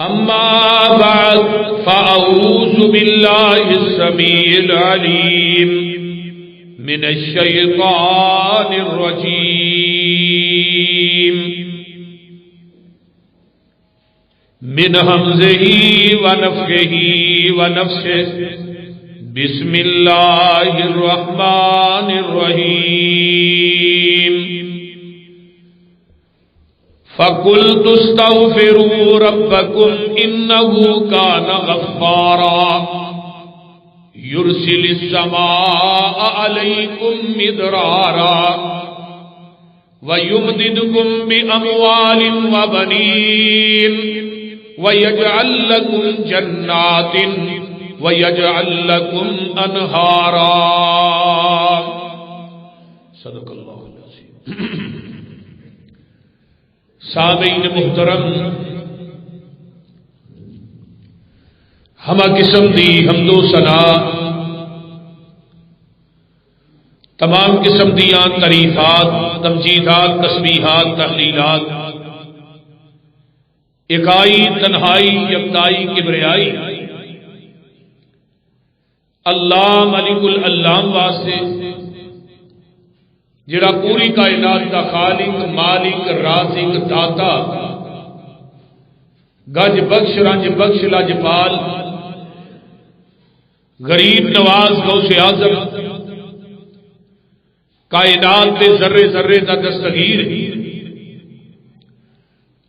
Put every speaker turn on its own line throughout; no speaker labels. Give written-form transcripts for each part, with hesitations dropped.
أما بعد فأعوذ بالله السميع العليم من الشيطان الرجيم من همزه ونفخه ونفسه بسم الله الرحمن الرحيم فَقُلْتُ اسْتَغْفِرُوا رَبَّكُمْ إِنَّهُ كَانَ غَفَّارًا يُرْسِلِ السَّمَاءَ عَلَيْكُمْ مِدْرَارًا وَيُمْدِدْكُمْ بِأَمْوَالٍ وَبَنِينَ وَيَجْعَلْ لَكُمْ جَنَّاتٍ وَيَجْعَلْ لَكُمْ أَنْهَارًا. صدق اللہ العظیم. سامعین محترم، ہمہ قسم دی حمد و ثنا، تمام قسم دیاں تعریفات، تمجیدات، تسبیحات، تحلیلات اکائی، تنہائی، یکتائی، کبریائی اللہ ملک العلام واسطے جڑا پوری کائنات کا خالق، مالک، رازق، داتا، گج بخش، رنج بخش، لاجپال، غریب نواز، غوث اعظم، کائنات کے ذرے ذرے کا دستگیر،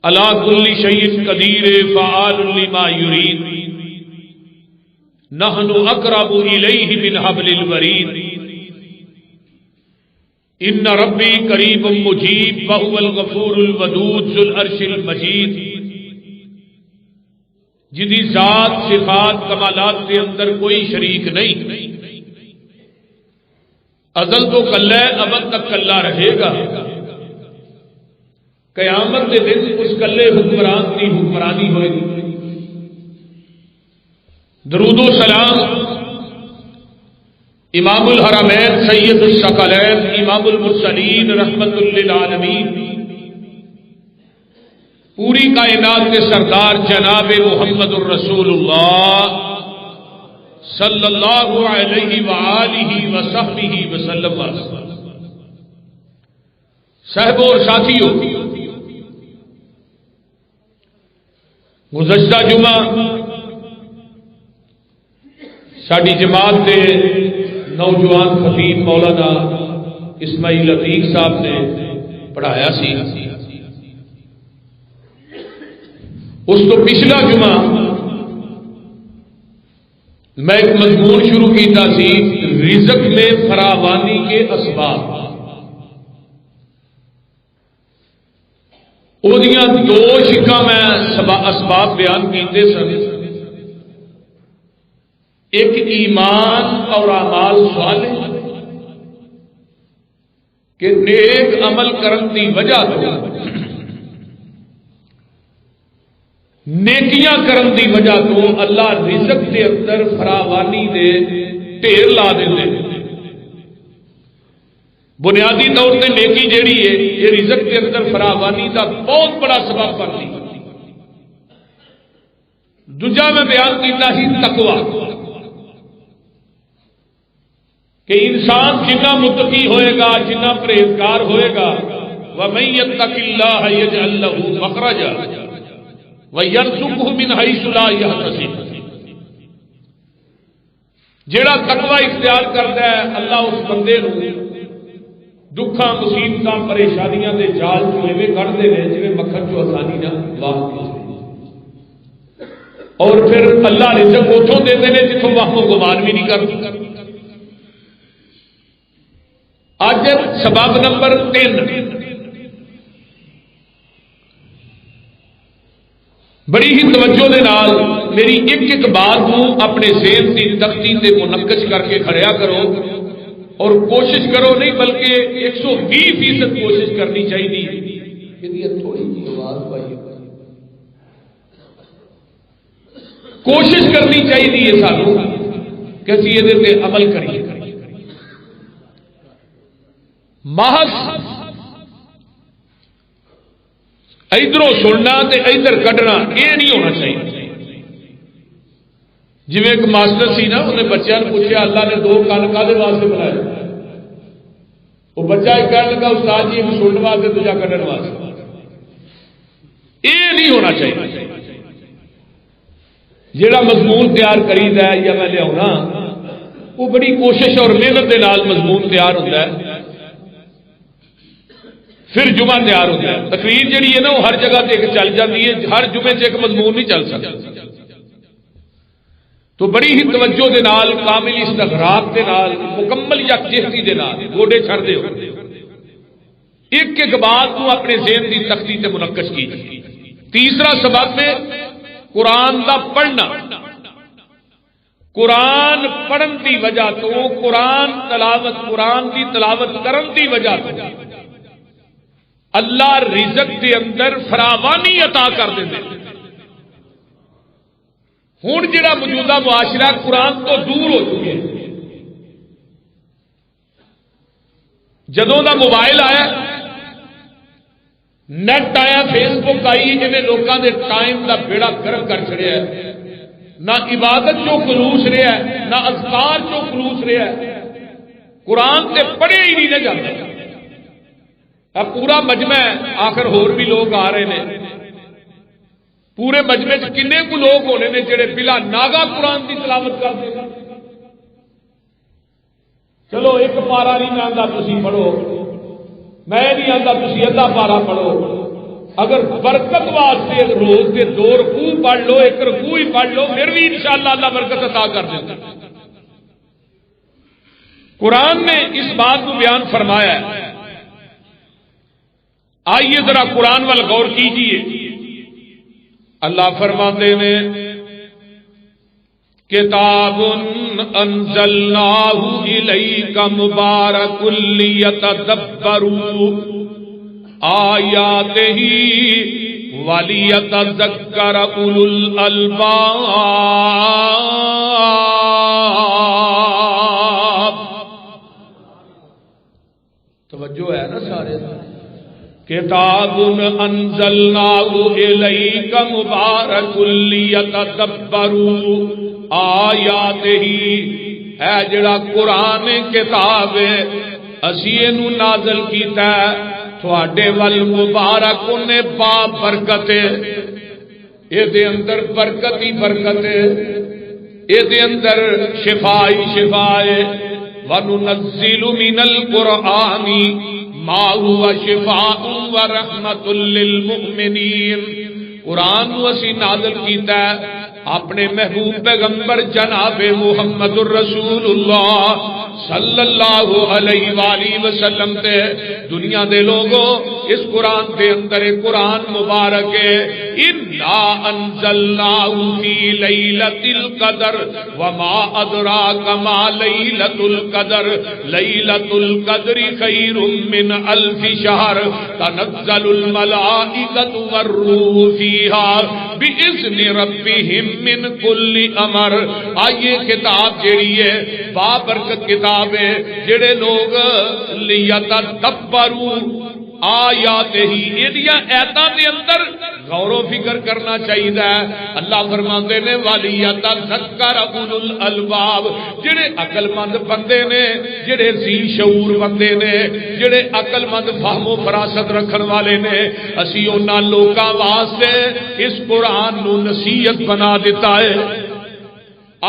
علی کل شیء قدیر، فعال لما یرید، نحن اقرب الیہ من حبل الورید، ان ربی قریب مجیب وہو الغفور الودود ذو العرش المجید، جدی ذات، صفات، کمالات کے اندر کوئی شریک نہیں، ازل تو کلہ ہے، ابد تک کلہ رہے گا، قیامت کے دن اس کلے حکمران کی حکمرانی ہوئے گی. درود و سلام امام الحرمین سید الثقلین امام المرسلین رحمت للعالمین، پوری کائنات کے سردار جناب محمد الرسول اللہ صلی اللہ علیہ وآلہ وصحبہ وسلم. صاحبوں اور ساتھیوں، گزشتہ جمعہ ساری جماعت کے نوجوان خطیب مولانا اسماعیل عتیق صاحب نے پڑھایا سی. اس تو پچھلا جمعہ میں ایک مضمون شروع کیتا سی، رزق میں فراوانی کے اسباب. اودیاں دو شکاں میں اسباب بیان کیتے سن، ایک ایمان اور اعمال صالح کہ نیک عمل کرن دی وجہ تو، نیکیاں کرن دی وجہ تو اللہ رزق دے اندر فراوانی دے ڈھیر لا دیندے. بنیادی طور تے نیکی جیڑی ہے یہ رزق دے اندر فراوانی دا بہت بڑا سبب بنتی. دوجا میں بیان کیتا ہی تقوی، کہ انسان جتنا متقی ہوئے گا، جتنا پرہیزگار ہوئے گا، وَمَن يَتَّقِ اللَّهَ يَجْعَل لَّهُ مَخْرَجًا وَيَرْزُقْهُ مِنْ حَيْثُ لَا يَحْتَسِبُ. جیڑا تقوی اختیار کرتا ہے اللہ اس بندے نو دکھاں، مصیبتاں، پریشانیاں دے جال چوں ایویں کڈدے نے جویں مکھن چوں آسانی نہ واہ کی، اور پھر اللہ رزق اتوں دیتے ہیں جتوں وہم و گمان بھی نہیں کرتے. اج سبب نمبر 3، بڑی ہی توجہ دے نال میری ایک ایک بات کو اپنے ذہن کی تختی سے منقش کر کے کھڑیا کرو، اور کوشش کرو نہیں بلکہ 120% کوشش کرنی چاہیے. تھوڑی جی آواز پائی، کوشش کرنی چاہیے سانو کہ اسی یہ عمل کریے. محض ادھروں سننا تے ادھر کڈنا یہ نہیں ہونا چاہیے. جی ایک ماسٹر سی نا انہیں بچوں نے پوچھا اللہ نے دو کان کالے واسطے بنائے. وہ بچہ ایک کہنے لگا استاد جی ایک سننے واسطے دوجا کڈن واسطے. یہ نہیں ہونا چاہیے. جڑا مضمون تیار کریدا ہے یا میں لیا وہ بڑی کوشش اور محنت کے نال مضمون تیار ہوتا ہے. پھر جمعہ تیار ہوتا ہے. تقریر جڑی ہے نا وہ ہر جگہ سے چل جاتی ہے. ہر جمعے سے ایک مضمون نہیں چل سکتا. تو بڑی ہی توجہ دے نال کامل استغراق دے نال مکمل یکجہتی دے نال گوڈے چھڑ دے ہو ایک ایک بات کو اپنے ذہن کی تختی تے منعکس کی. تیسرا سبب ہے قرآن دا پڑھنا. قرآن پڑھن دی وجہ تو قرآن دی تلاوت کرن دی وجہ تو اللہ رزق دے اندر فراوانی عطا کر دے. ہوں جڑا موجودہ معاشرہ قرآن تو دور ہو چکے ہیں. جدوں دا موبائل آیا نیٹ آیا فیس بک آئی جنہیں لوگوں کے ٹائم دا بیڑا گرم کر چڑیا ہے. نہ عبادت چو خلوص رہا ہے نہ اذکار چو خلوص رہا ہے. قرآن تے پڑھے ہی نہیں نہ جاتے. اب پورا مجمع آخر ہور بھی لوگ آ رہے ہیں. پورے مجمع کنے کو لوگ ہونے نے جڑے بلا ناگا قرآن کی تلاوت کرتے ہیں. چلو ایک پارا نہیں میں آتا تھی پڑھو میں نہیں آتا تھی ادھا پارا پڑھو. اگر برکت واسطے روز کے 2 رکوع پڑھ لو 1 رکوع ہی پڑھ لو پھر بھی انشاءاللہ اللہ برکت عطا کر دیتا. قرآن نے اس بات کو بیان فرمایا ہے. آئیے ذرا قرآن وال غور کیجیے. اللہ فرماتے ہیں کتاب انزلناہ الیک مبارک لیتدبروا آیاتہ ولیتذکر اولو الالباب. توجہ ہے نا سارے. کتاب انزلناہ الیک مبارک لیتدبروا آیاتہ. ہے جڑا قرآن کتاب ہے اسی اینو نازل کیتا ہے تھوڑے ول مبارک نے با برکت ہے. یہ اندر برکت ہی برکت ہے. یہ اندر شفا ہی شفا ہے. وَنُنَزِّلُ مِنَ الْقُرْآنِ مَا هُوَ شِفَاءٌ وَرَحْمَةٌ لِّلْمُؤْمِنِينَ. قرآن کو اسی نازل کیتا ہے اپنے محبوب پیغمبر جناب محمد الرسول اللہ صلی اللہ علیہ وآلہ وسلم تے دنیا دے لوگوں اس قرآن دے اندر قرآن مبارک ہے. اِنَّا أَنزَلْنَاهُ فِي لَيْلَةِ الْقَدْرِ وَمَا أَدْرَاكَ مَا لَيْلَةُ الْقَدْرِ لَيْلَةُ الْقَدْرِ خَيْرٌ مِّنْ أَلْفِ شَهْرٍ تَنَزَّلُ الْمَلَائِكَةُ وَالرُّوحُ فِيهَا بِإِذْنِ رَبِّهِمْ مِنْ كُلِّ أَمْرٍ. آئیے کتاب جیڑی ہے بابرکت کتاب ہے جڑے لوگ لیتدبروا آیاتہ ایدیاں ایتاں دے اندر غور و فکر کرنا چاہیے. اللہ فرماتے نے وَلِيَتَذَكَّرَ أُولُو الْأَلْبَابِ. جڑے عقل مند بندے نے جڑے ذی شعور بندے نے جڑے عقل مند فہم و فراست رکھن والے نے اسی انہاں لوکاں واسطے اس قرآن نو نصیحت بنا دیتا ہے.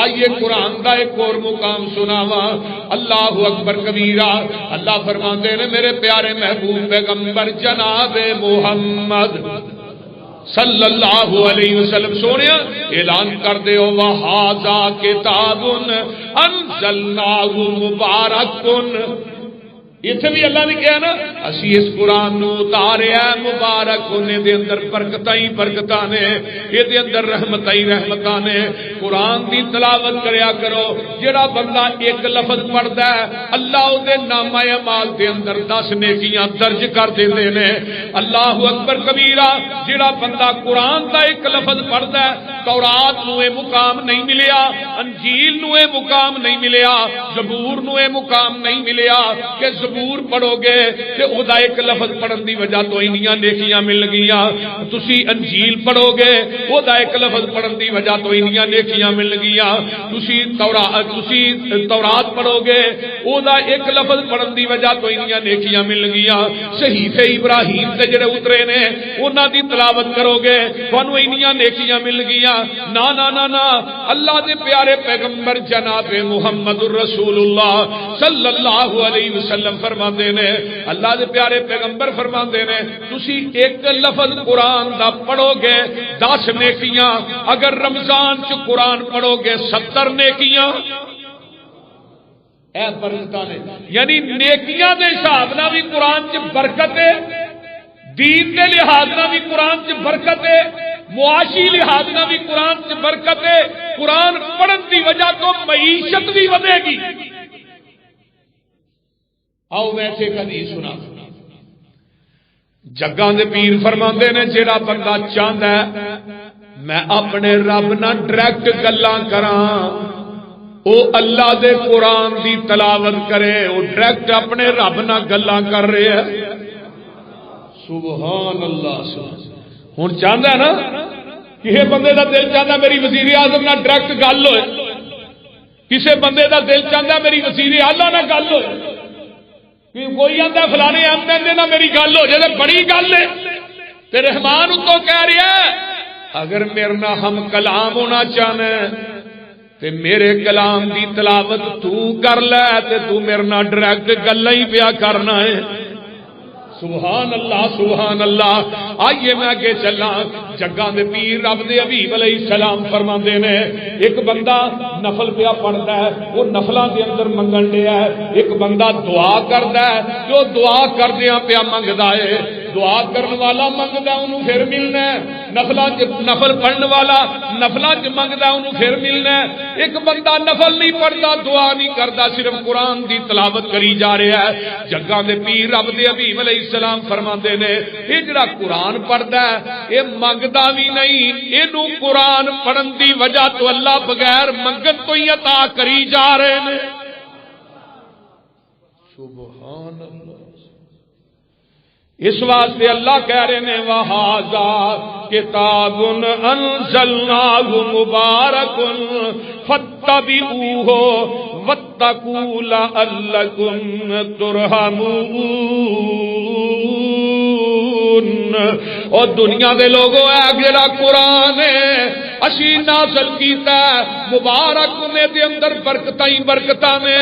آئیے قرآن کا ایک اور مقام سناوا. اللہ اکبر کبیرہ. اللہ فرماتے ہیں میرے پیارے محبوب پیغمبر جناب محمد صلی اللہ علیہ وسلم سونے اعلان کر دے وَهَذَا كِتَابٌ أَنزَلْنَاهُ مُبَارَكٌ. اتنے بھی اللہ نے کہا نا اسی اس قرآن نو اتاریا مبارک ہونے دے اندر برکتاں ہی برکتاں نے یہ دے اندر رحمتاں ہی رحمتاں نے. قرآن دی تلاوت کریا کرو. جڑا بندہ ایک لفظ پڑھدا ہے اللہ او دے نامہ اعمال دے اندر 10 نیکیاں درج کر دیندے نے. اللہ اکبر کبیرہ. جڑا بندہ قرآن دا ایک لفظ پڑھدا ہے تورات نو اے مقام نہیں ملیا انجیل نو اے مقام نہیں ملیا زبور نو اے مقام نہیں ملیا کہ زبور پڑھو گے تے او دا ایک لفظ پڑھن دی وجہ تو انیاں نیکیاں مل گیاں، تسی انجیل پڑھو گے او دا ایک لفظ پڑھن دی وجہ تو انیاں نیکیاں مل گیاں، تسی تورات پڑھو گے او دا ایک لفظ پڑھن دی وجہ تو انیاں نیکیاں مل گیاں، صحیفے ابراہیم تے جڑے اترے نے انہاں دی تلاوت کرو گے تانوں انیاں نیکیاں مل گیاں۔ نا نا نا نا، اللہ دے پیارے پیغمبر جناب محمد رسول اللہ صلی اللہ علیہ وسلم فرماندے نے، اللہ دے پیارے پیغمبر فرماندے نے تسی ایک لفظ قرآن دا پڑھو گے 10 نیکیاں، اگر رمضان چ قرآن پڑھو گے 70 نیکیاں۔ اے برکتاں نے، یعنی نیکیاں دے حساب نال بھی قرآن چ برکت ہے، دین دے لحاظ نال بھی قرآن چ برکت ہے، معاشی لحاظ نال بھی قرآن چ برکت ہے۔ قرآن پڑھن دی وجہ تو معیشت بھی ودے گی۔ آؤ ویسے حدیث سنا، جگاں دے پیر فرماندے نے جیڑا بندہ چاہندا ہے میں اپنے رب نال ڈائریکٹ گلاں کراں، او اللہ دے قرآن دی تلاوت کرے، او ڈائریکٹ اپنے رب نال گلاں کر رہے ہے۔ سبحان اللہ۔ ہن چاہندا ہے نا کسی بندے دا دل چاہتا میری وزیر اعظم نال ڈائریکٹ گل ہوئے، کسی بندے دا دل چاہتا میری وزیر اعلیٰ نال گل ہوئے، کوئی آتا فلانے ایم ایل اے نال میری گل ہو جائے بڑی گل ہے، تے رحمان اتوں کہہ رہا ہے اگر میرے نال ہم کلام ہونا چاہنا ہے تے میرے کلام دی تلاوت تو کر لے تے تو میرے نال ڈائریکٹ گلاں ہی پیا کرنا ہے۔ سبحان اللہ سبحان اللہ۔ آئیے میں آگے چلا، جگاں دے پیر رب دے حبیب علیہ السلام فرماندے نے ایک بندہ نفل پیا پڑھتا ہے وہ نفلاں دے اندر منگن دیا ہے، ایک بندہ دعا کرتا ہے جو دعا کردیاں پیا منگدا ہے، دعا کرن والا منگدا انہوں پھر ملنا ہے، نفل پڑھن والا نفلاں چ منگدا انہوں پھر ملنا ہے۔ ایک بندہ نفل نہیں پڑھتا دعا نہیں کرتا صرف قرآن دی تلاوت کری جا رہا ہے۔ جگاں دے پیر رب دے حبیب علیہ السلام فرماندے نے یہ جڑا قرآن پڑھدا ہے یہ منگدا بھی نہیں، اینوں قرآن پڑھن دی وجہ تو اللہ بغیر منگن تو ہی عطا کری جا رہے ہیں۔ سبحان اللہ۔ اس واسطے اللہ کہہ رہے ہیں وَهَذَا کتاب انزلناہ مبارک فاتبعوہ واتقوا لعلکم ترحمون۔ اور دنیا دے لوگوں اے جڑا قرآن ہے اسی نازل کیتا ہے مبارک نے دے اندر برکتاں ہی برکتاں نے،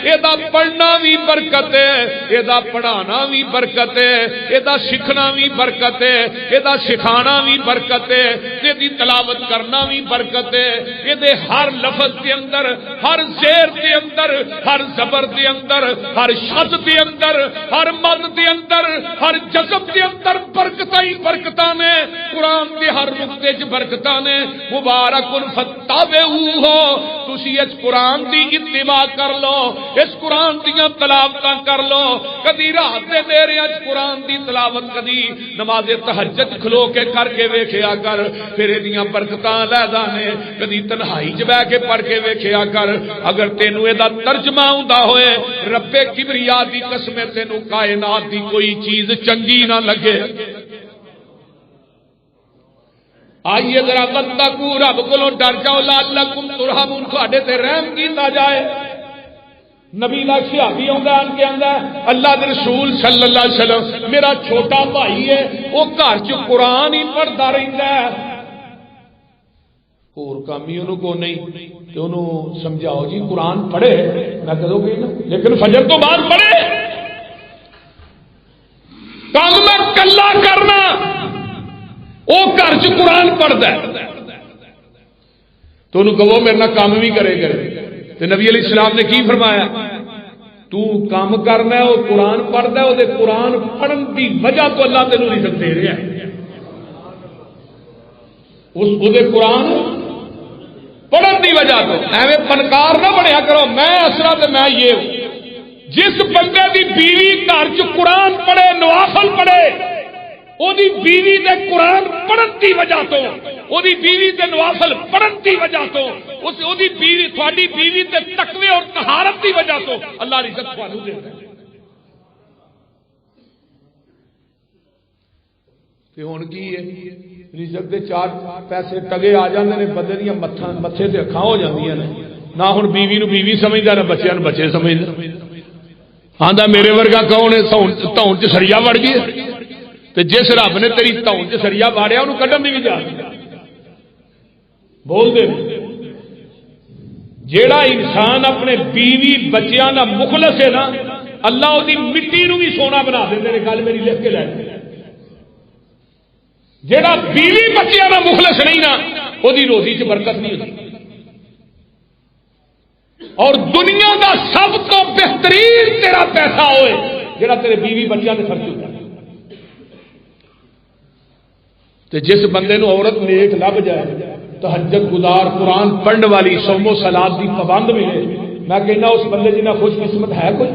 اے دا پڑھنا بھی برکت ہے، اے دا پڑھانا بھی برکت ہے، اے دا سکھنا بھی برکت ہے، اے دا سکھانا بھی برکت ہے، اے دی تلاوت کرنا بھی برکت ہے، اے دے ہر لفظ دے اندر، ہر زیر دے اندر، ہر زبر دے اندر، ہر شد دے اندر، ہر مد دے اندر، ہر جذب دے اندر برکتاں ہی برکتاں نے، قرآن دے ہر نقطے چ برکتاں نے۔ مبارک فتابعوہ، تسی اس قرآن دی اتباع کر لو، اس قرآن دیاں تلاوتاں کر لو، کدی رات دے میرے اج قرآن دی تلاوت کدی نماز تہجد کھلو کے کر کے ویکھیا کر، پھر ایدیاں برکتاں لیدا نے، کدی تنہائی چ بیٹھ کے پڑھ کے ویکھیا کر، اگر تینوں اے دا ترجمہ ہوندا ہوئے رب کبریا دی قسم تینوں کائنات دی کوئی چیز چنگی نہ لگے۔ آئیے ذرا واتقوا رب کولوں ڈر جاؤ لعلکم ترحمون، تہاڈے تے رحم کیتا جائے۔ نبی دا صحابی آندا ان کے آندا اللہ دے رسول صلی اللہ علیہ وسلم میرا چھوٹا بھائی ہے وہ گھر چ قرآن ہی پڑھدا رہندا ہے، اور کام ہی انہوں کو نہیں، تے انہوں سمجھاؤ جی قرآن پڑھے، میں کدوں گئی نا لیکن فجر تو بعد پڑھے، کام میں کلا کرنا وہ گھر چ قرآن پڑھتا ہے تو انہوں کہو میرے نال کام بھی کرے کرے، تو نبی علیہ السلام نے کی فرمایا تو کام کرنا ہے وہ قرآن پڑھتا ہے، وہ قرآن پڑھن کی وجہ تو اللہ تینوں رزق دے رہا ہے، اس قرآن پڑھن کی وجہ تو ایویں فنکار نہ بنیا کرو میں اسرا تے میں یہ ہوں۔ جس بندے دی بیوی گھر چ قرآن پڑھے نوافل پڑھے او دی بیوی دے قرآن پڑھن دی وجہ تو، او دی بیوی دے نوافل پڑھن دی وجہ تو، او دی بیوی تھوڑی بیوی دے تقوی اور طہارت دی وجہ تو اللہ رزق تھانوں دیندا ہے۔ تے ہن کی ہے رزق دے چار پیسے ٹگے آ جاندے نے بندے دیاں متھے تے اکھاں ہو جاندیاں نے نہ ہن بیوی نو بیوی سمجھدا نہ بچیاں نو بچے سمجھدا آندا میرے ورگا کون ہے تون چ سڑیا وڑ گئی تے جس رب نے تیری تون چ سڑیا واڑیا اونوں کڈن دی بھی جا بول دے جیڑا انسان اپنے بیوی بچیاں دا مخلص ہے نا اللہ وہ مٹی نو بھی سونا بنا دیندے نے گل میری لکھ کے لے جیڑا بیوی بچیاں دا مخلص نہیں نا وہ روزی چ برکت نہیں ہوتی اور دنیا دا سب تو بہترین تیرا پیسہ ہوئے جیڑا تیرے بیوی بچیاں دے خرچ ہوتا تے جس بندے نو عورت نیک لب جائے تہجد گزار قرآن پڑھنے والی صوم و صلات دی پابند ملے میں کہنا اس بندے جنہ خوش قسمت ہے کوئی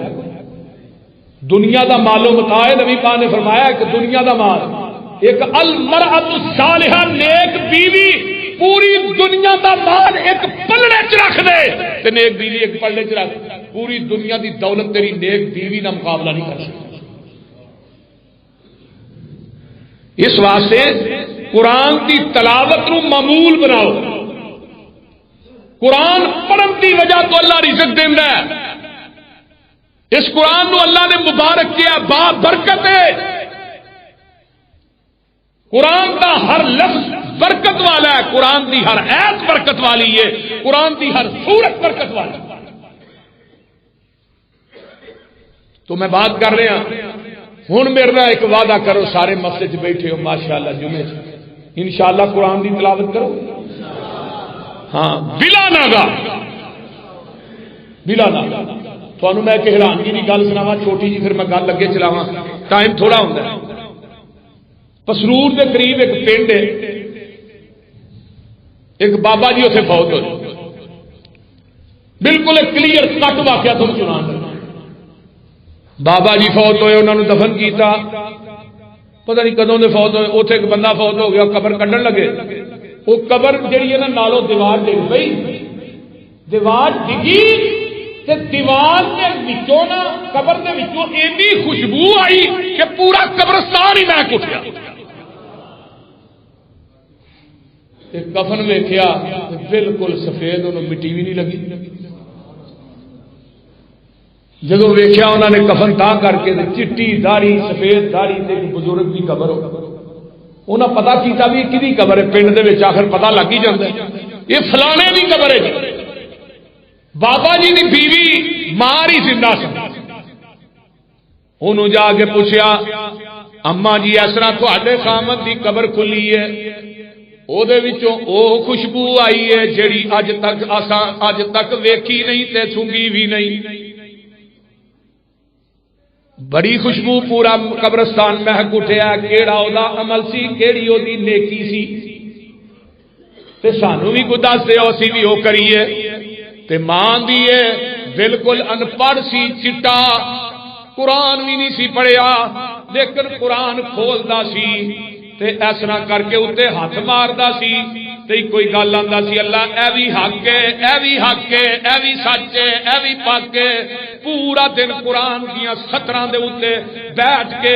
دنیا دا مال و متاع نبی پاک نے فرمایا کہ دنیا دا مال ایک المرأۃ الصالحہ نیک بیوی پوری دنیا دا مال ایک پلڑے چ رکھ دے تے نیک بیوی ایک پلڑے چ رکھ پوری دنیا دی دولت تیری نیک بیوی نہ مقابلہ نہیں کر سکتی اس واسطے قرآن کی تلاوت نو معمول بناؤ قرآن پڑھن کی وجہ تو اللہ رزق دینا ہے اس قرآن نو اللہ نے مبارک کیا با برکت ہے قرآن کا ہر لفظ برکت والا ہے قرآن کی ہر ایت برکت والی ہے قرآن کی ہر سورت برکت والی تو میں بات کر رہا ہوں میرا ایک وعدہ کرو سارے مسجد بیٹھے ہو ماشاءاللہ جمعے انشاءاللہ قرآن کی تلاوت کرو ہاں بلا ناگا تھانوں میں ایک حیرانگی کی گل سناواں چھوٹی جی پھر میں گل لگے چلاواں ٹائم تھوڑا ہوتا ہے پسرور کے قریب ایک پنڈ ہے ایک بابا جی اتنے فوت ہوئے بالکل ایک کلیئر کٹ واقعہ تم سنا بابا جی فوت ہوئے انہوں نے دفن کیتا پتہ نہیں کدوں دے فوت ہوئے اتنے ایک بندہ فوت ہو گیا قبر کڈن لگے وہ قبر جہی ہے نا نالوں دیوار ڈگ پئی دیوار ڈگی تے دیوار کے وچوں نا قبر دے وچوں ایسی خوشبو آئی کہ پورا قبرستان ہی مہک اٹھیا کفن ویکھیا بالکل سفید انہوں مٹی بھی نہیں لگی جدو ویکھیا انہوں نے کفن تاں کر کے چٹی داڑھی سفید داڑھی تے بزرگ کی قبر ہو انہاں پتہ کیتا بھی کدی قبر ہے پنڈ دے وچ آخر پتہ لگ ہی جاندا ہے یہ فلانے دی قبر ہے بابا جی دی بیوی مار ہی زندہ سی انہوں جا کے پوچھیا اما جی اس طرح تھوڑے خامد دی قبر کھلی ہے او دے وچوں او خوشبو آئی ہے جڑی اج تک ویکھی نہیں تے سنگی بھی نہیں بڑی خوشبو پورا قبرستان مہک اٹھیا کیڑا او دا عمل سی کیڑی او دی نیکی سی تے سانو بھی کوئی دس دے اسی بھی او کریے تے ماں دیے بالکل ان پڑھ سی چٹا قرآن بھی نہیں سی پڑھیا لیکن قرآن کھولدا سی تے اس طرح کر کے اتنے ہاتھ ماردا سی تے کوئی گل آندا سی اللہ اے بھی حق ہے اے بھی حق ہے اے بھی سچ ہے اے بھی پاک ہے پورا دن قرآن دیاں سطراں دے اوتے بیٹھ کے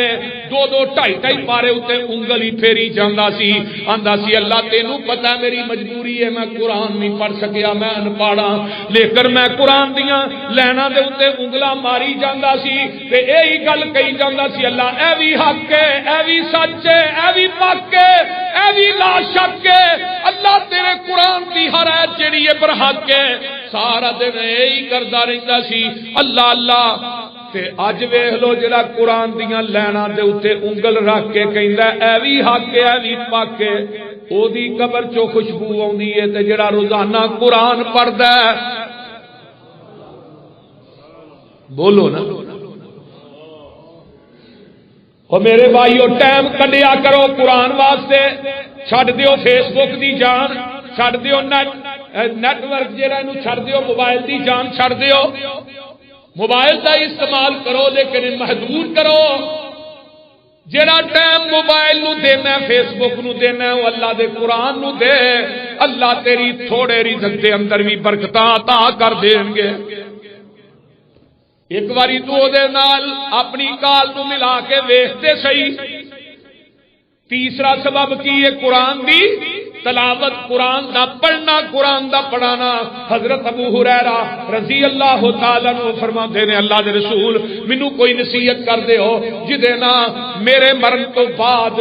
دو دو ٹائی ٹائی پارے اوتے انگل ہی پھیری جاندا سی آندا سی اللہ تینوں پتہ میری مجبوری ہے میں قرآن نہیں پڑھ سکیا میں ان پڑھا لیکن میں قرآن دیاں لیناں دے اوتے انگلاں ماری جاندا سی تے یہی گل کہی جاندا سی اللہ اے بھی حق ہے اے بھی سچ ہے اے بھی پاک ہے اے بھی لا شک ہے اللہ تیرے قرآن دی ہر ایت جڑی ہے پر حق ہے سارا دن یہی کردا رہندا سی اللہ اللہ تے اج ویکھ لو جڑا قرآن دیاں لیناں دے اوتے انگل رکھ کے کہندا اے وی حق ہے اے وی پاک ہے او دی قبر چوں خوشبو آوندی ہے تے جڑا روزانہ قرآن پڑھدا ہے بولو نا او میرے بھائیو ٹائم کڈیا کرو قرآن واسطے چھڈ دیو فیس بک دی جان چھڈ دیو نیٹ ورک جہاں چھڈ دیو موبائل دی جان چھڈ دیو موبائل کا استعمال کرو لیکن محدود کرو جہاں ٹائم موبائل نو دینا فیس بک نو دینا وہ اللہ دے قرآن نو دے اللہ تیری تھوڑے رزق دے اندر بھی برکتاں عطا کر دیں گے ایک باری تو دے نال اپنی کال نو ملا کے ویکھتے سہی تیسرا سبب کی ہے قرآن دی تلاوت، قرآن دا پڑھنا، قرآن دا پڑھانا۔ حضرت ابو ہریرہ رضی اللہ تعالیٰ عنہ فرماتے ہیں اللہ دے رسول مینوں کوئی نصیحت کر دے ہو جدے نا میرے مرن تو بعد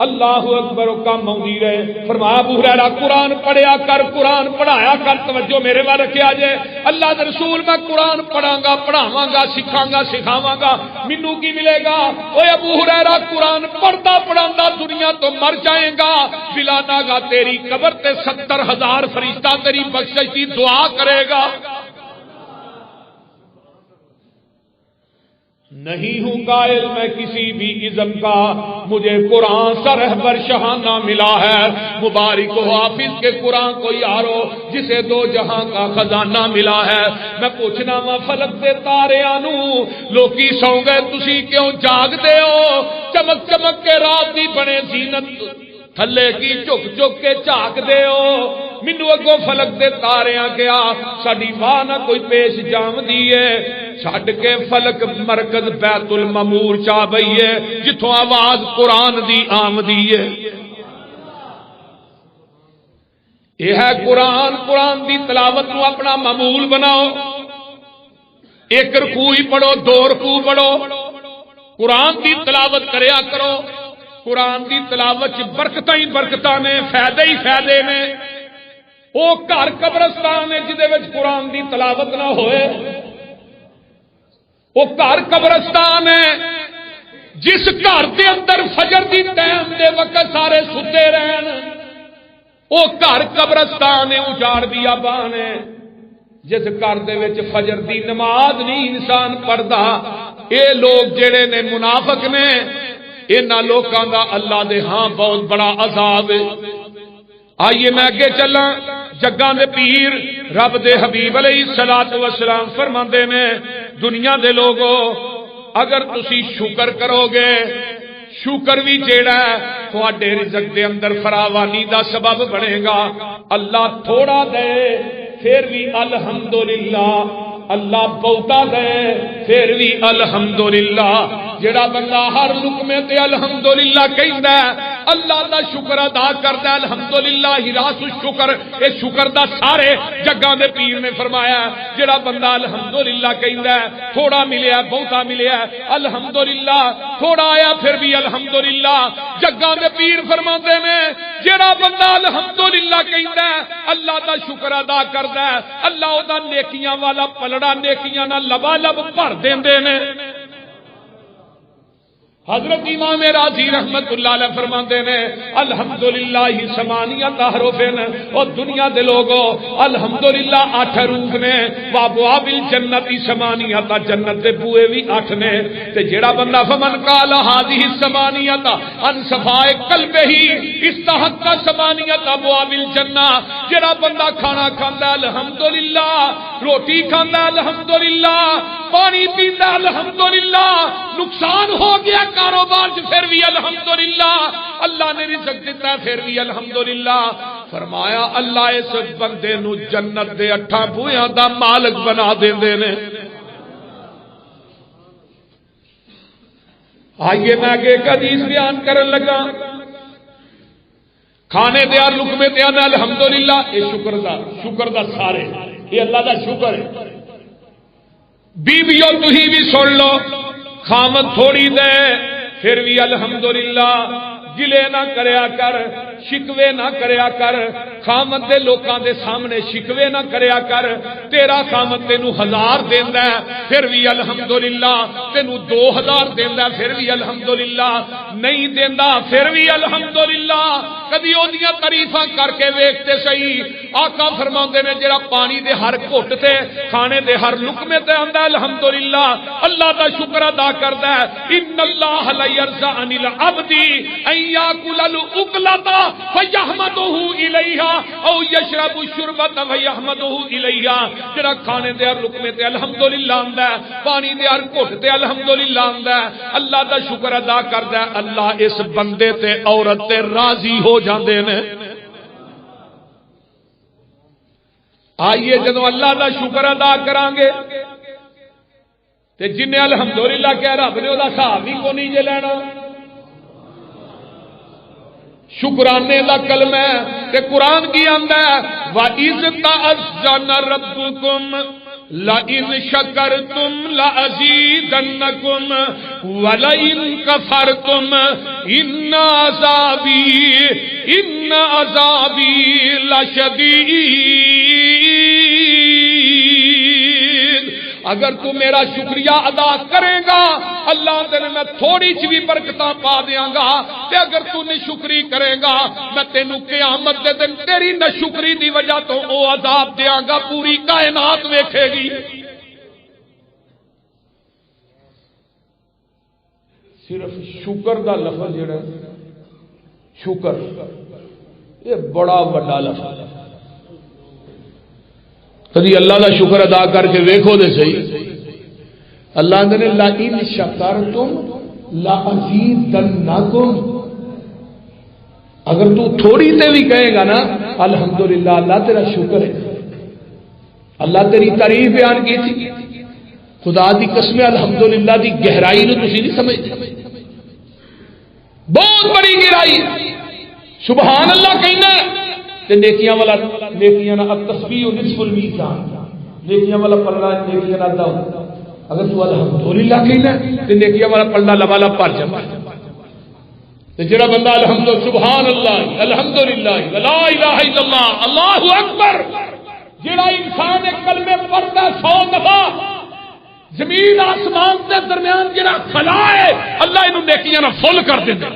اللہ اکبر و کم آؤندی رہے۔ فرمایا ابو ہریرہ قرآن پڑھیا کر، قرآن پڑھایا کر، توجہ میرے وال رکھیا جے۔ اللہ دے رسول میں قرآن پڑھاں گا، پڑھاواں گا، سکھاں گا، سکھاواں گا، مینوں کی ملے گا؟ اوے ابو ہریرہ قرآن پڑھدا پڑھاندہ دنیا تو مر جائے گا، بلا ناگا تیری قبر تے 70,000 فرشتہ تیری بخشش کی دعا کرے گا۔ نہیں ہوں قائل میں کسی بھی ازم کا، مجھے قرآن سے رہبر شہانہ ملا ہے۔ مبارک ہو حافظ کے قرآن کو یارو جسے دو جہاں کا خزانہ ملا ہے۔ میں پوچھنا وا فلک دے تارے آنو لوکی سو گئے تسی کیوں جاگ دے ہو؟ چمک چمک کے رات دی بنے زینت تھلے کی چک چک کے جاگ دے ہو۔ مینوں اگوں فلک دے تاریاں گیا ساڈی واہ نہ کوئی پیش جام دیے، چھڈ کے فلک مرکز بیت المعمور چا بئیے جتھوں آواز قرآن دی آمدی ہے۔ یہ ہے قرآن، قرآن دی تلاوت کو اپنا معمول بناؤ۔ ایک رکوع ہی پڑھو، 2 رکوع پڑھو، قرآن دی تلاوت کریا کرو۔ قرآن دی تلاوت برکتاں ہی برکتاں نے، فائدے ہی فائدے نے۔ وہ گھر قبرستان ہے جدے وچ قرآن دی تلاوت نہ ہوئے، وہ گھر قبرستان ہے جس گھر دے اندر فجر دی ٹائم دے وقت سارے ستے رہن، وہ گھر قبرستان ہے اجاڑ دیا بان ہے۔ جس گھر دے وچ فجر دی نماز نہیں انسان پڑھدا، اے لوگ جڑے نے منافق نے، انہاں لوکاں دا اللہ دے ہاں بہت بڑا عذاب ہے۔ آئیے میں اگے چلاں۔ جگاں دے پیر رب دے حبیب علیہ الصلوۃ والسلام فرماندے نے دنیا دے لوگو اگر تسی شکر کرو گے، شکر بھی جیڑا ہے تھوڑے رزق دے اندر فراوانی دا سبب بنے گا۔ اللہ تھوڑا دے پھر بھی الحمدللہ، اللہ بہتا دے پھر بھی الحمدللہ۔ جڑا بندہ ہر لقمے تے الحمدللہ کہندا ہے، اللہ دا شکر ادا کردا ہے، الحمدللہ ہی راس الشکر، اے شکر دا سارے جگاں دے پیر نے فرمایا جڑا بندہ الحمدللہ کہندا ہے، تھوڑا ملیا بہتا ملیا، الحمدللہ تھوڑا آیا پھر بھی الحمدللہ۔ جگاں دے پیر فرماندے نے جڑا بندہ الحمدللہ کہندا ہے، اللہ دا شکر ادا کردا ہے، اللہ او دا نیکیاں والا پلڑا نیکیاں نال لبالب بھر دیندے نے۔ حضرت امام راضی رحمت اللہ علیہ فرماتے ہیں الحمدللہ ثمانیۃ حروف، اور دنیا دے لوگوں الحمدللہ 8 حروف نے، وابواب الجنت ثمانیۃ، جنت دے بوئے بھی 8 نے۔ تے جیڑا بندہ فمن قال هذه الثمانیۃ عن صفاء قلبہ استحق ثمانیۃ ابواب الجنہ، جیڑا بندہ کھانا کھاندا الحمدللہ، روٹی کھاندا الحمدللہ، پانی پیندا الحمدللہ، نقصان ہو گیا کاروبار پھر بھی الحمدللہ، اللہ نے رزق دیتا ہے پھر بھی الحمدللہ۔ فرمایا اللہ اس بندے نو جنت دے 8 بوئیاں دا مالک بنا دیندے نے۔ آئیے میں کہ ایک حدیث بیان کرن لگا، کھانے دیا لقمے دیا نا الحمدللہ، یہ شکر دا سارے یہ اللہ دا شکر ہے۔ بیویوں تھی بھی سن لو، خامد تھوڑی دے پھر بھی الحمدللہ، گلے نہ کریا کر، شکوے نہ کریا کر، خامد دے لوکاں دے سامنے شکوے نہ کریا کر۔ تیرا خامد تینو 1000 دیندا ہے پھر بھی الحمدللہ، تینو 2000 دیندا ہے پھر بھی الحمدللہ، نہیں دیندا پھر بھی الحمدللہ۔ کبھی اودیاں تعریفاں کر کے ویکھتے صحیح۔ آقا فرماندے نے جڑا پانی دے ہر گھٹ تے کھانے دے ہر لقمے تے آندا الحمدللہ، اللہ دا شکر ادا کردا ہے۔ ان اللہ لا یرضى عن العبد ان یاکل الاکلۃ فیحمدہ الیہا او یشرب الشربۃ فیحمدہ الیہا، جڑا کھانے دے ہر لقمے تے الحمدللہ آندا ہے، پانی دے ہر گھٹ تے الحمدللہ آندا ہے، اللہ دا شکر ادا کردا ہے، اللہ اس بندے تے عورت تے راضی ہو جاندے نے۔ آئیے جدوں اللہ دا شکر ادا کران گے تے جن الحمدللہ کہہ رب نے وہ حساب ہی کو نہیں جے لینا۔ شکرانے دا کلمہ ہے تے قرآن کی آندا ہے وَإِذْ تَأَذَّنَ رَبُّكُمْ لَئِنْ شَكَرْتُمْ لَأَزِيدَنَّكُمْ وَلَئِنْ كَفَرْتُمْ إِنَّ عَذَابِي لَشَدِيدٌ۔ اگر تو میرا شکریہ ادا کرے گا اللہ تیرے میں تھوڑی سی بھی برکتاں پا دیاں گا، تے اگر تو ناشکری کرے گا میں تینوں قیامت دے دن تیری ناشکری دی وجہ تو او عذاب دیاں گا پوری کائنات ویکھے گی۔ صرف شکر دا لفظ جڑا شکر یہ بڑا بڑا لفظ ہے۔ کبھی اللہ دا شکر ادا کر کے ویکھو دے صحیح، اللہ نے لَئِن شَكَرْتُمْ لَأَزِيدَنَّكُمْ، اگر تو تھوڑی تے بھی کہے گا نا الحمدللہ اللہ تیرا شکر ہے، اللہ تیری تعریف بیان کی تھی، خدا دی قسم الحمدللہ دی گہرائی نو تسی نہیں سمجھتے، بہت بڑی گہرائی، سبحان اللہ کہنا تے نیکیاں والا نیکیاں نہ التسبیح نصف المیزان، نیکیاں والا پلڑا نیکیاں نہ دا، اگر تو الحمدللہ کہنا تے نیکیاں والا پلڑا لبالا پر جمع، تے جڑا بندہ الحمد سبحان اللہ الحمدللہ لا الہ الا اللہ اللہ اکبر، جڑا انسان ایک کلمے پڑھتا 100 دفعہ زمین آسمان کے درمیان جڑا خلا ہے اللہ انہوں نیکیاں نہ فل کر دیندا۔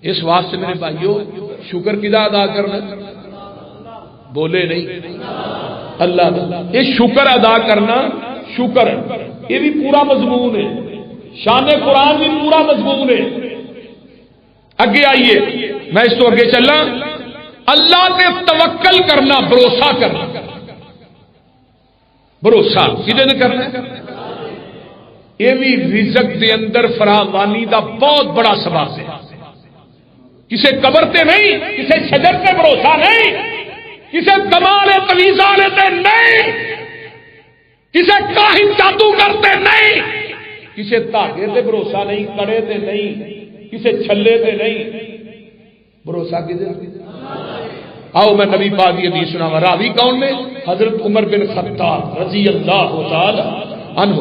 اس واسطے میرے بھائیو شکر کدا ادا کرنا، بولے نہیں اللہ، یہ شکر ادا کرنا شکر ہے، یہ بھی پورا مضمون ہے، شان قرآن بھی پورا مضمون ہے۔ اگے آئیے میں اس تو اگے چلنا، اللہ نے توکل کرنا، بھروسہ کرنا، بھروسہ کدے کرنا ہے، یہ بھی رزق دے اندر فراوانی دا بہت بڑا سبب ہے۔ کسے قبر تے نہیں، کسے شجر تے بھروسہ نہیں، کسے کمال تویزان تے نہیں، کسے کاہن جادوگر تے نہیں، کسے دھاگے تے بھروسہ نہیں، کڑے تے نہیں، کسے چھلے تے نہیں، بھروسہ کدے؟ آؤ میں نبی پاک کی حدیث سناواں، راوی کون نے؟ حضرت عمر بن خطاب رضی اللہ تعالی عنہ۔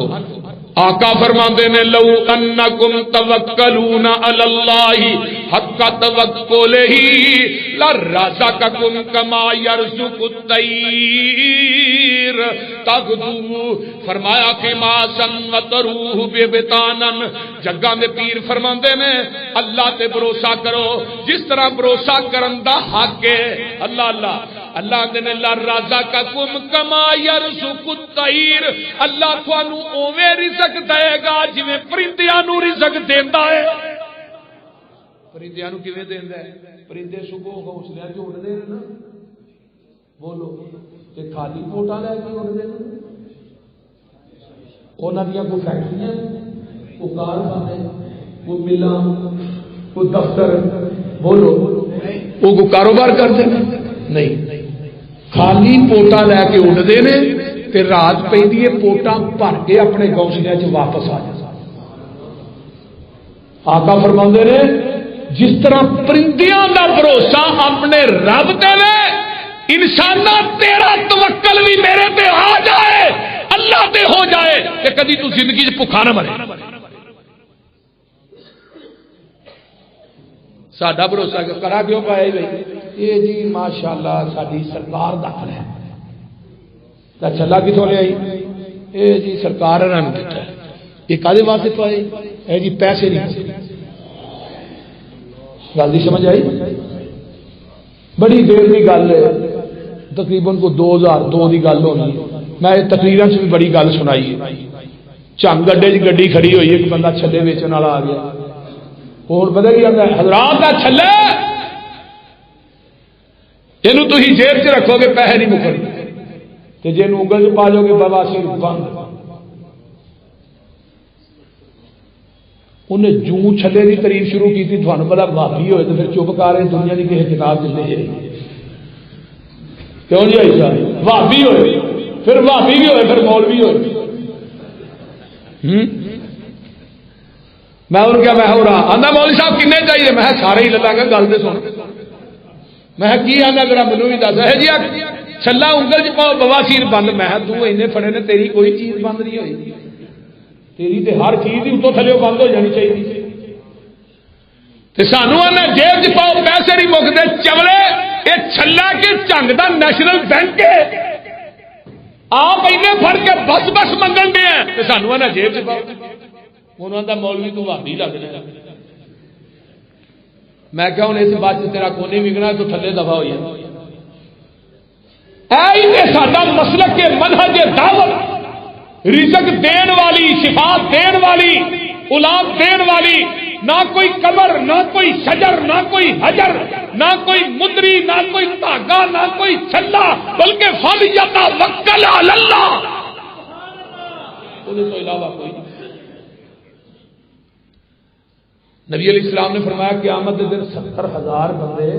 آقا فرماندے نے لو انکم توکلون علی اللہ حق توکلہ لرزقکم کما یرزق الطیر تغدو، فرمایا کہ ما سنتروہ ببطانن، جگہ میں پیر فرماندے نے اللہ تے بھروسہ کرو جس طرح بھروسہ کرن دا حق ہے، اللہ اللہ اللہ دے لرزقکم کما یرزق الطیر، اللہ تھانوں اوویں رزق دے گا جویں پرندیاں نوں رزق دیندا ہے۔ پرندیاں نوں کیویں دیندا ہے؟ پرندے صبح گھونسلے وچ اڑدے نے نا، بولو تے خالی پوٹا لے کے اڑدے نے، انہاں دیاں کوئی فیکٹریاں، کوئی کارخانے، کوئی ملاں، کوئی دفتر، بولو وہ کوئی کاروبار کرتے نہیں، خالی پوٹا لے کے اڑتے ہیں تے رات پی پوٹا بھر کے اپنے گھونسلے چ واپس آ جاتا۔ آقا فرماندے نے جس طرح پرندیاں دا بھروسہ اپنے رب تے وے، انسانا تیرا توکل بھی میرے تے آ جائے، اللہ تے ہو جائے کہ کدی تو زندگی چ بھکھا نہ مرے۔ ساڈا بھروسہ کرا کیوں پایا بھائی؟ یہ جی ماشاءاللہ ساری سرکار دا ہے، چلا کتوں لے آئی؟ یہ جی سرکار نے دیتا ہے، یہ کالے واسطے پائے؟ اے جی پیسے نہیں، گل نہیں سمجھ آئی؟ بڑی دیر کی گل ہے، تقریباً کو 2002 کی گل ہونی، میں تقریراں سے بھی بڑی گل سنائی ہے۔ چنگ گڈے چ گڈی کھڑی ہوئی، ایک بندہ چھلے ویچن والا آ گیا، ہوں پتا کی آتا ہے حضرات کا چھلے یہ تھی جیب چ رکھو گے پیسے نہیں مکرے، تو جی انگل چ پا لو گے بابا سر بند۔ انہیں جوں چھلے کی تعریف شروع کی تھی، تھانوں پتا بھابی ہوئے تو پھر چپ کر رہے دنیا کی کسی کتاب چلے جائے کیوں جی آئی صاحب؟ بھابی ہوئے پھر بھابی بھی ہوئے پھر مولوی ہوئے۔ میں ان کیا میں ہو رہا آندا مولوی صاحب کنے چاہیے میں سارے ہی لگا گا گل دے سن میں کی آنا ذرا مینوں بھی دس ہے جی چھلا انگل چ پاؤ بواسیر بند میں تو اینے فڑے نے تیری کوئی چیز بند نہیں ہوئی تیری تے ہر چیز ہی اتوں تھلے بند ہو جانی چاہیے تے سانو آنا جیب چ پاؤ پیسے نہیں مکتے چولے یہ چھلا کے جنگ دا نیشنل بینک ہے آپ اینے پھڑ کے بس بس منگن دے ہیں تے سانو آنا جیب چ پاؤ انہوں نے مولوی تو بھابی لگنا میں کیا ہوں اس بات تیرا کونے وکنا تو تھلے دفاع ہوئی ساڈا مسلک کے منہج دعوت رزق دین والی شفاعت دین والی اولاد دین والی نہ کوئی قبر نہ کوئی شجر نہ کوئی حجر نہ کوئی مدری نہ کوئی دھاگا نہ کوئی چھلا بلکہ فلیتوکل علی اللہ اس کے علاوہ کوئی نہیں. نبی علیہ السلام نے فرمایا کہ قیامت کے دن 70,000 بندے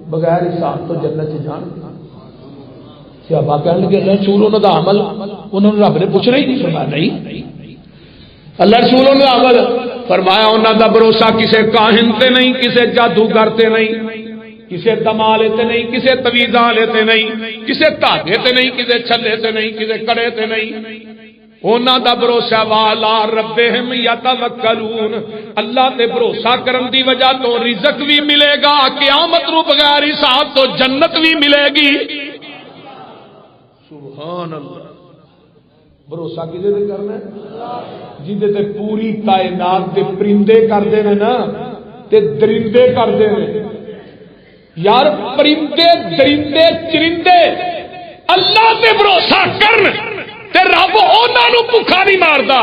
بغیر حساب تو جنت سے جان صحابہ کہنے لگے اللہ رسول انہوں دا عمل انہوں نے رب نے پوچھنا ہی نہیں فرمایا نہیں اللہ رسول انہوں دا عمل فرمایا انہوں دا بھروسہ کسے کاہن تے نہیں کسے جادوگر تے نہیں کسے دمالے تے نہیں کسے تویزالے تے نہیں کسے دھاگے تے نہیں کسے چھلے تے نہیں کسے کڑے تے نہیں انہاں دا بھروسہ والا ربہم یتوکلون اللہ تے بھروسہ کرن دی وجہ تو رزق بھی ملے گا قیامت نو بغیر حساب تو جنت بھی ملے گی سبحان اللہ بھروسہ کدے تے کرنا ہے جدے تے پوری کائنات دے پرندے کردے نے نا تے درندے کردے نے یار پرندے درندے چرندے اللہ تے بھروسہ کرن تے رب انہاں نوں بھوکا نہیں ماردا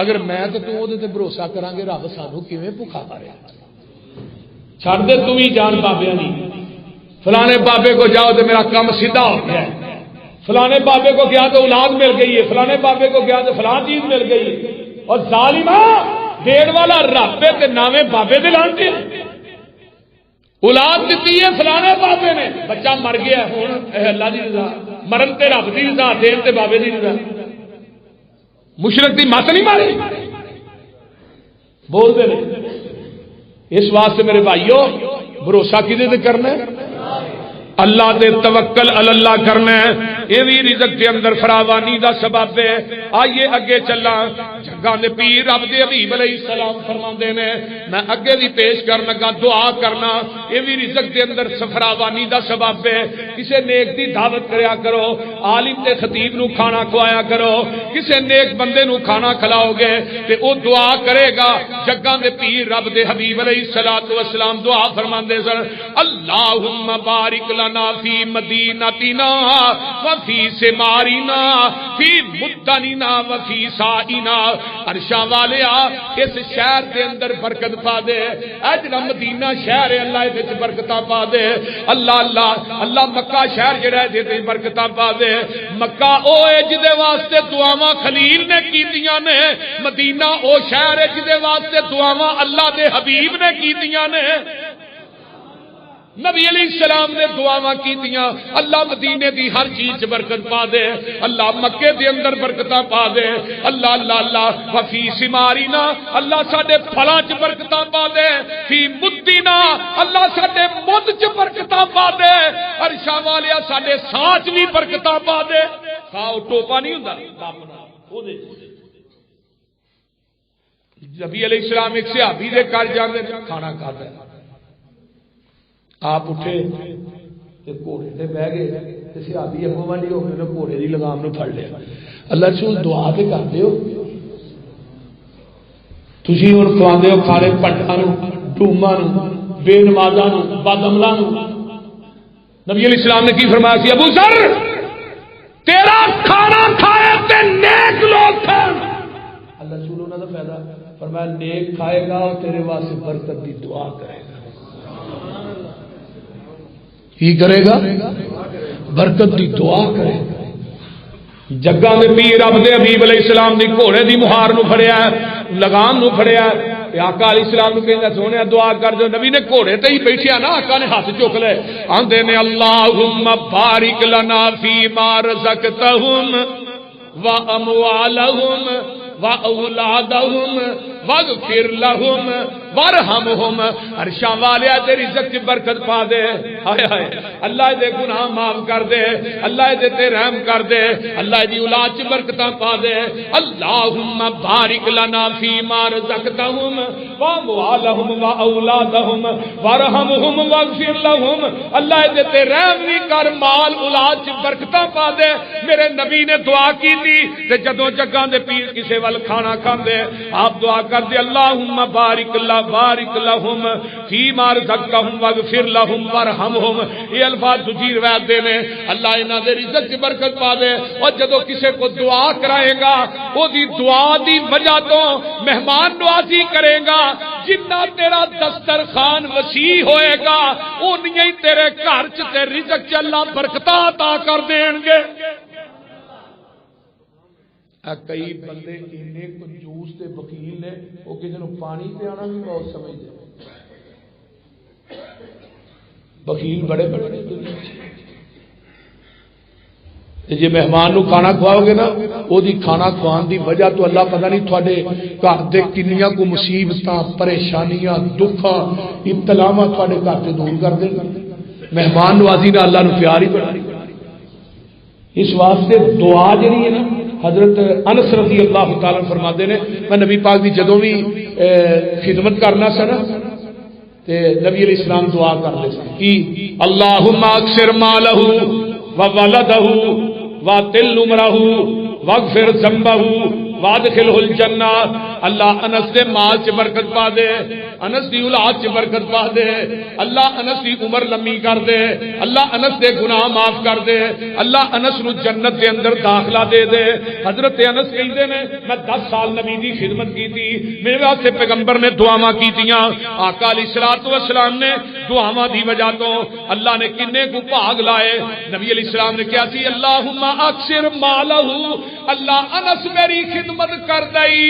اگر میں تے تو اودے تے بھروسہ کراں گے رب سانو کیویں بھوکا مارے چھڑ دے تو ہی جان بابیاں نہیں فلانے بابے کو جاؤ تے میرا کام سیدھا ہو گیا ہے فلانے بابے کو گیا تو اولاد مل گئی ہے فلانے بابے کو گیا تو فلاں چیز مل گئی ہے اور ظالما دین والا رب تے ناویں بابے دے لانتے اولاد دیتی ہے فلانے بابے نے بچہ مر گیا ہن اللہ دی رضا مرن تے رب دی رضا دین تے بابے دی رضا مشرک دی مت نہیں ماری بول دے اس واسطے میرے بھائیو بھروسہ کدے تے کرنا ہے اللہ دے توکل علی اللہ کرنا ہے یہ بھی رزق کے اندر فراوانی دا سبب ہے آئیے اگے چلا جگہ دے پیر رب دے حبیب علیہ السلام فرماندے نے میں اگے بھی پیش کرنا گا دعا کرنا یہ بھی رزق دے اندر فراوانی دا سبب ہے کسے نیک دی دعوت کریا کرو عالم تے خطیب نو کھانا کھوایا کرو کسے نیک بندے نو کھانا کھلاؤ گے تے او دعا کرے گا جگہ دے پیر رب دے حبیب علیہ الصلوۃ والسلام دعا فرماندے سن اللہم بارک لنا فی مدینتنا وفی سمارنا فی مدننا وفی سائنا عرشاں والیا اس شہر دے اندر برکت پا دے اے جڑا مدینہ شہر ہے اللہ دے وچ برکتاں پا دے اللہ اللہ اللہ مکہ شہر جڑا ہے دے برکتاں پا دے مکہ او ہے جدے واسطے دعاواں خلیل نے کیتیاں نے مدینہ او شہر ہے جدے واسطے دعاواں اللہ دے حبیب نے کیتیاں نے نبی علیہ السلام نے دعاواں کیتیاں اللہ مدینے دی ہر چیز برکت پا دے اللہ مکے دے اندر برکتاں پا دے اللہ اللہ اللہ وفی سمارینا اللہ ساڈے پھلاں چ برکتاں پا دے فی مدینا اللہ ساڈے مد چ برکتاں پا دے عرشاں والیا ساڈے سانچ بھی برکتاں پا دے کھاؤ ٹوپا نہیں ہوندا اپنا او دے نبی علیہ السلام ایک صحابی دے گھر جاندے کھانا کھاتا ہے آپ اٹھے گھوڑے سے بہ گئے صحابی اگوں والی ہو گئے گھوڑے کی لگام نو پھڑ لیا اللہ رسول دعا تے کرتے ہو تھی ہوں کھواندے ہو کھانے پٹھاں ڈوما بے نمازاں بادملاں نبی علیہ السلام نے کی فرمایا سی ابو ذر تیرا کھانا کھائے تے نیک لوگ کھان اللہ رسول انہاں دا فائدہ فرمایا نیک کھائے گا اور تیرے واسطے برکت دی دعا کرے گا کی کرے گا برکت دی دعا کرے گا جگہ میں پیر رب دے حبیب علیہ السلام دی گھوڑے دی مہار نو پھڑیا لگام نو پھڑیا آقا علیہ السلام نو کہندا سونے دعا کر جو نبی نے گھوڑے تے ہی بیٹھیا نا آقا نے ہاتھ چک لے آندے نے اللہم بارک لنا فی ما رزقتہم و اموالہم واولادہم واغفر لہم وارحمہم، عرشاں والے تے رزق چ برکت پا دے، ہائے ہائے اللہ دے گناہ معاف کر دے، اللہ دے تے رحم کر دے، اللہ دی اولاد چ برکتاں پا دے، اللہم بارک لنا فیما رزقتہم واموالہم واولادہم وارحمہم واغفر لہم، اللہ دے تے رحم بھی کر، مال اولاد چ برکتاں پا دے۔ میرے نبی نے دعا کی تھی تے جدوں جگاں دے پیر کسے ول کھانا کھاندے آپ دعا کر دے اللہم بارک لہم فیما رزقتہم واغفر لہم وارحمہم، یہ الفاظ دوسری روایت دے نے اللہ انہاں دے رزق چ برکت پا دے۔ اور جدوں کسے کو دعا کرائے گا او دی دعا دی وجہ تو مہمان نوازی کرے گا، جتنا تیرا دسترخوان وسیع ہوئے گا اونیاں ہی تیرے گھر چ تے رزق چ اللہ برکتاں عطا کر دین گے۔ کئی بندے اینے کنجوس تے وکیل نے وہ کسی نو پانی پیانا بھی بہت سمجھتے، وکیل بڑے بڑے جی مہمان نو کھانا کھواؤ گے نا وہ دی کھانا کھوان دی وجہ تو اللہ پتہ نہیں تھوڑے گھر دے کنیاں کو مصیبتاں پریشانیاں دکھاں ابتلاواں تھوڑے گھر سے دور کر دیں، مہمان نوازی نے اللہ نو پیار ہی بڑھا۔ اس واسطے دعا جڑی ہے نا حضرت انس رضی اللہ تعالیٰ فرماتے ہیں میں نبی پاک دی جدوں بھی خدمت کرنا سا نا تے نبی علیہ السلام دعا کر لے کہ اللہم اکثر مالہ وولدہ واطل عمرہ واغفر ذنبہ وادخلہ الجنہ، اللہ انس دے مال چ برکت پا دے، انس دی اولاد چ برکت پا دے، اللہ انس دی عمر لمبی کر دے، اللہ انس دے گناہ معاف کر دے، اللہ انس نو جنت دے اندر داخلہ دے دے۔ حضرت انس کہندے نے میں 10 سال نبی دی خدمت کی تھی، میرے واسطے پیغمبر نے دعاواں کیتیاں، آقا علیہ الصلوۃ والسلام نے دعاواں دی وجہ تو اللہ نے کنے کو بھاگ لائے۔ نبی علیہ السلام نے کہا سی اللہم اکثر مالہ، اللہ انس میری خدمت کر دئی،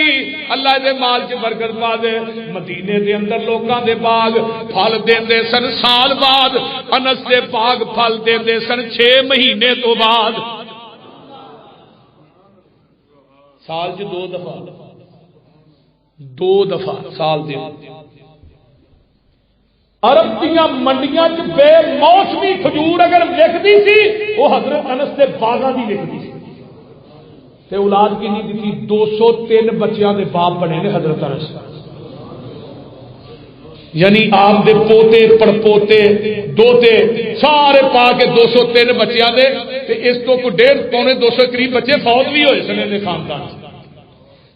اللہ دے مال چ برکت پا دے۔ مدینے دے اندر لوکاں دے باغ پھل دیندے سن، سال بعد انس دے باغ پھل دیندے سن 6 مہینے تو بعد، سال چ 2 دفعہ سال دے۔ عرب دیاں منڈیاں چ بے موسمی کھجور اگر لکھدی سی وہ حضرت انس دے باغاں دی لکھدی سی تے اولاد کی نہیں دیتی 203 بچیاں دے باپ بنے نے حضرت انس، یعنی آپ دے پوتے پڑپوتے دوتے سارے پا کے 203 بچیاں دے تے اس تو کو 150 پونے 200 قریب بچے فوت بھی ہوئے سنے دے خاندان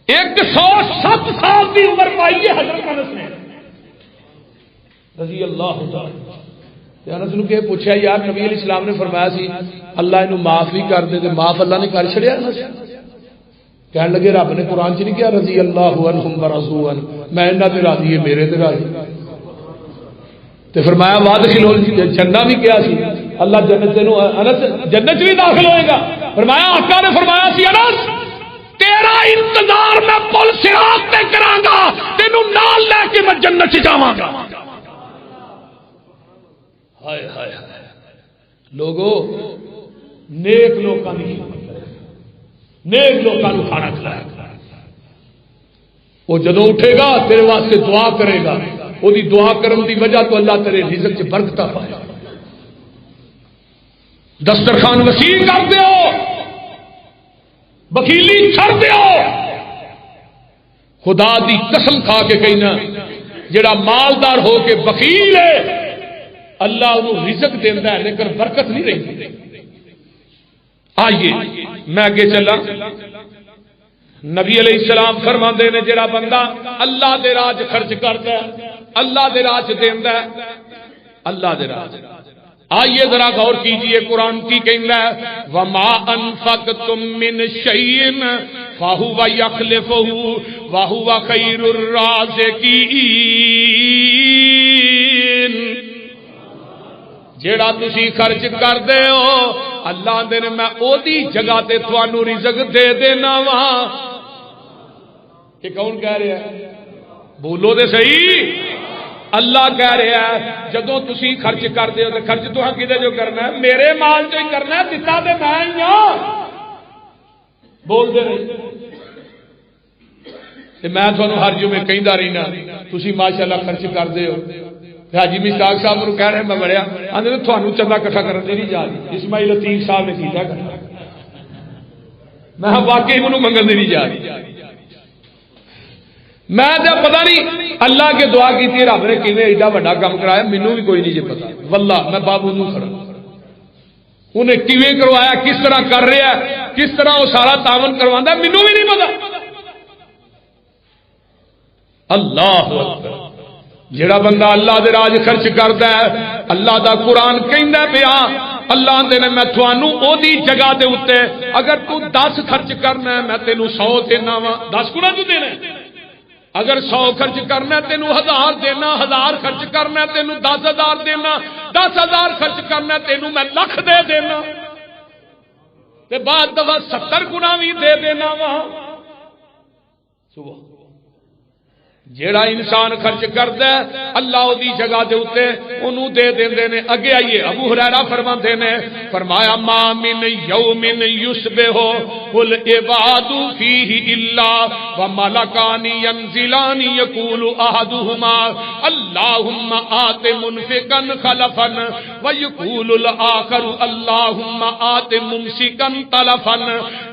107 سال کی عمر پائی ہے حضرت انس نے رضی اللہ تعالی۔ انس نو کہ پوچھا یار نبی علیہ السلام نے فرمایا سی اللہ انہوں معاف بھی کر دے تے معاف اللہ نے کر چھڑیا انس؟ کہنے لگے رب نے قرآن چ نہیں کیا رضی اللہ عنہم ورضوا عنہ، میں انہاں تے راضی ہے میرے تے راضی، تے فرمایا وادخلہ الجنہ بھی کیا سی اللہ جنت تینوں انس جنت بھی داخل ہوئے گا، فرمایا آقا نے فرمایا سی انس تیرا انتظار میں پل صراط تے کراں گا، تینوں نال لے کے میں جنت چ جاواں گا۔ ہائے ہائے ہائے لوگو نیک لوکاں دی خدمت کرے، نیک لوکاں نوں کھانا کھلایا، وہ جدوں اٹھے گا تیرے واسطے دعا کرے گا، وہ دی دعا کرن دی وجہ تو اللہ تیرے رزق چ برکت پائے، دسترخوان وسیع کر دیو، بخیلی چھڑ دیو۔ خدا دی قسم کھا کے کہنا جڑا مالدار ہو کے بخیل ہے اللہ انہوں رزق دینا ہے لیکن برکت نہیں رہی۔ آئیے میں آگے چلا، نبی علیہ السلام فرماندے نے جڑا بندہ اللہ دے راہ خرچ کرتا ہے اللہ دے راہ دیندا ہے اللہ دے راہ۔ آئیے ذرا غور کیجئے قرآن کی کہنا ہے وما انفقتم من شیء فهو یخلفه وهو خیر الرازقین، جیڑا تسی خرچ کر دے ہو اللہ دے نے میں او دی جگہ تے تھانوں رزق دے دینا وا۔ یہ کون کہہ رہا ہے؟ بولو دے صحیح، اللہ کہہ رہا ہے جدوں تسی خرچ کر دے ہو تے خرچ تو کدے جو کرنا ہے میرے مال چ ہی کرنا ہے، دتا تے میں ہی ہاں، بول دے نہیں۔ میں تھانوں ہر جمعے کہندا رہنا تسی ماشاءاللہ خرچ کردے ہو. حاجی مشتاق صاحب نوں کہہ رہے میں بڑھیا آندے تھانوں چندہ اکٹھا کرن دی نہیں جا رہی. اسماعیل لطیف صاحب نے کیتا کر میں واقعی انہوں منگن دی نہیں جا رہی. میں تو پتہ نہیں اللہ کے دعا کی رب نے کیویں ایڈا بڑا کام کرایا مینوں بھی کوئی نہیں جی پتا. واللہ میں بابو نوں کھڑا انہیں کیویں کروایا کس طرح کر رہا ہے کس طرح وہ سارا تعاون کرواندا مینوں بھی نہیں پتا. اللہ اکبر. جڑا بندہ اللہ دے راج خرچ کردا ہے اللہ دا قرآن کہندا پیا اللہ دے نے میں تھانوں او دی جگہ دے اوتے اگر تو 10 خرچ کرنا ہے میں تینوں 100 دینا وا. 10 گنا تو دینا اگر 100 خرچ کرنا تینوں 1000 دینا 1000 خرچ کرنا تینوں 10,000 دینا 10,000 خرچ کرنا تینوں میں لکھ دے دینا تے بعد دفعہ 70 گنا بھی دے دینا وا. جیڑا انسان خرچ کردا ہے اللہ دی جگہ دے اوتے اونوں دے دیندے نے. اگے آئیے ابو ہریرہ فرماندے نے فرمایا ما من یوم یصبح العباد فیہ الا وملکان ینزلان یقول احدہما اللہم آت منفقا خلفا ویقول الاخر اللہم آت ممسکا تلفا.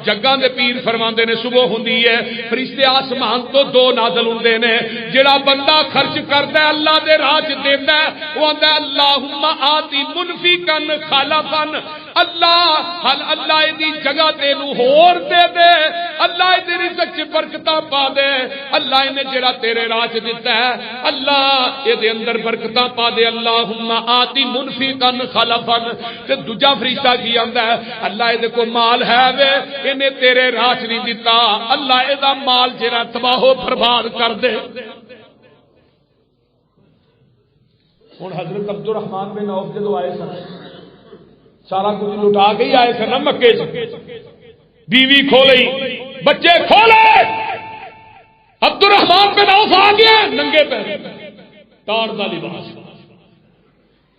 جگہ دے پیر فرماندے نے صبح ہوندی ہے فرشتے آسمان تو 2 نازل ہوندے نے. جڑا بندہ خرچ کردا ہے اللہ دے راہ وچ دیندا ہے وہ آندا ہے اللہم آتی منفقا خلفا اللہ دی جگہ تینوں ہور دے دے اللہ دی رزق وچ برکتاں پا دے اللہ نے جڑا تیرے راہ وچ دتا ہے اللہ اے دے اندر برکتاں پا دے اللہم آتی منفقا خلفا. تے دوجا فرشتہ کی آندا ہے اللہ اے دے کو مال ہے وے اینے تیرے راہ وچ نہیں دتا اللہ اے دا مال جڑا تباہ و برباد کر دے. ہوں حضرت عبد الرحمان بن عوف جدو آئے سن سارا کچھ لٹا کے ہی آئے سن مکے بیوی کھولئی بچے کھولے عبد الرحمان بن عوف آ گیا ننگے پیر تار دا لباس.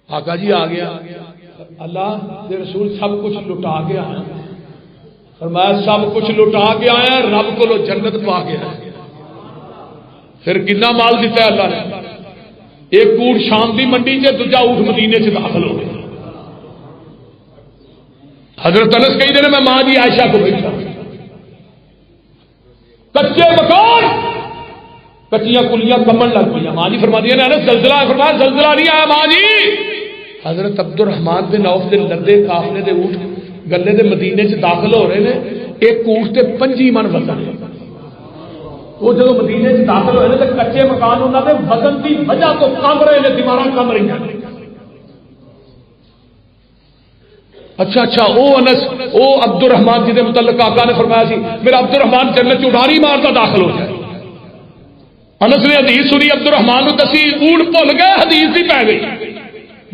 آقا جی آ گیا اللہ کے رسول سب کچھ لٹا کے آیا فرمایا سب کچھ لٹا کے آیا رب کو جنت پا کے آیا. پھر کنا مال دیتا ہے اللہ نے. ایک اونٹ شام دی منڈی سے دوجا اونٹ مدینے سے داخل ہو گیا. حضرت انس کہی دے میں ماں جی عائشہ کو بیٹھا کچے مکان کچیاں کلیاں کمن لگ گئی. ماں جی فرما دیا نے زلزلہ فرمایا زلزلہ نہیں آیا ماں جی. حضرت عبد الرحمان بن عوف دے لندے قافلے دے اونٹ گلے دے مدینے سے داخل ہو رہے ہیں. ایک اونٹ تے 5 من وزن ہے. وہ جب مدینے سے داخل ہوئے تو کچے مکان انہوں نے وزن کی وجہ تو کم رہے ہیں دیوار کم رہی ہیں. اچھا وہ انس وہ عبد الرحمان جی کے متعلق آقا نے فرمایا سی میرا عبد الرحمان جنت اڑاری مارتا داخل ہو جائے. انس نے حدیث سنی عبد الرحمان کو دسی اونٹ بھول گئے حدیث بھی پی گئی.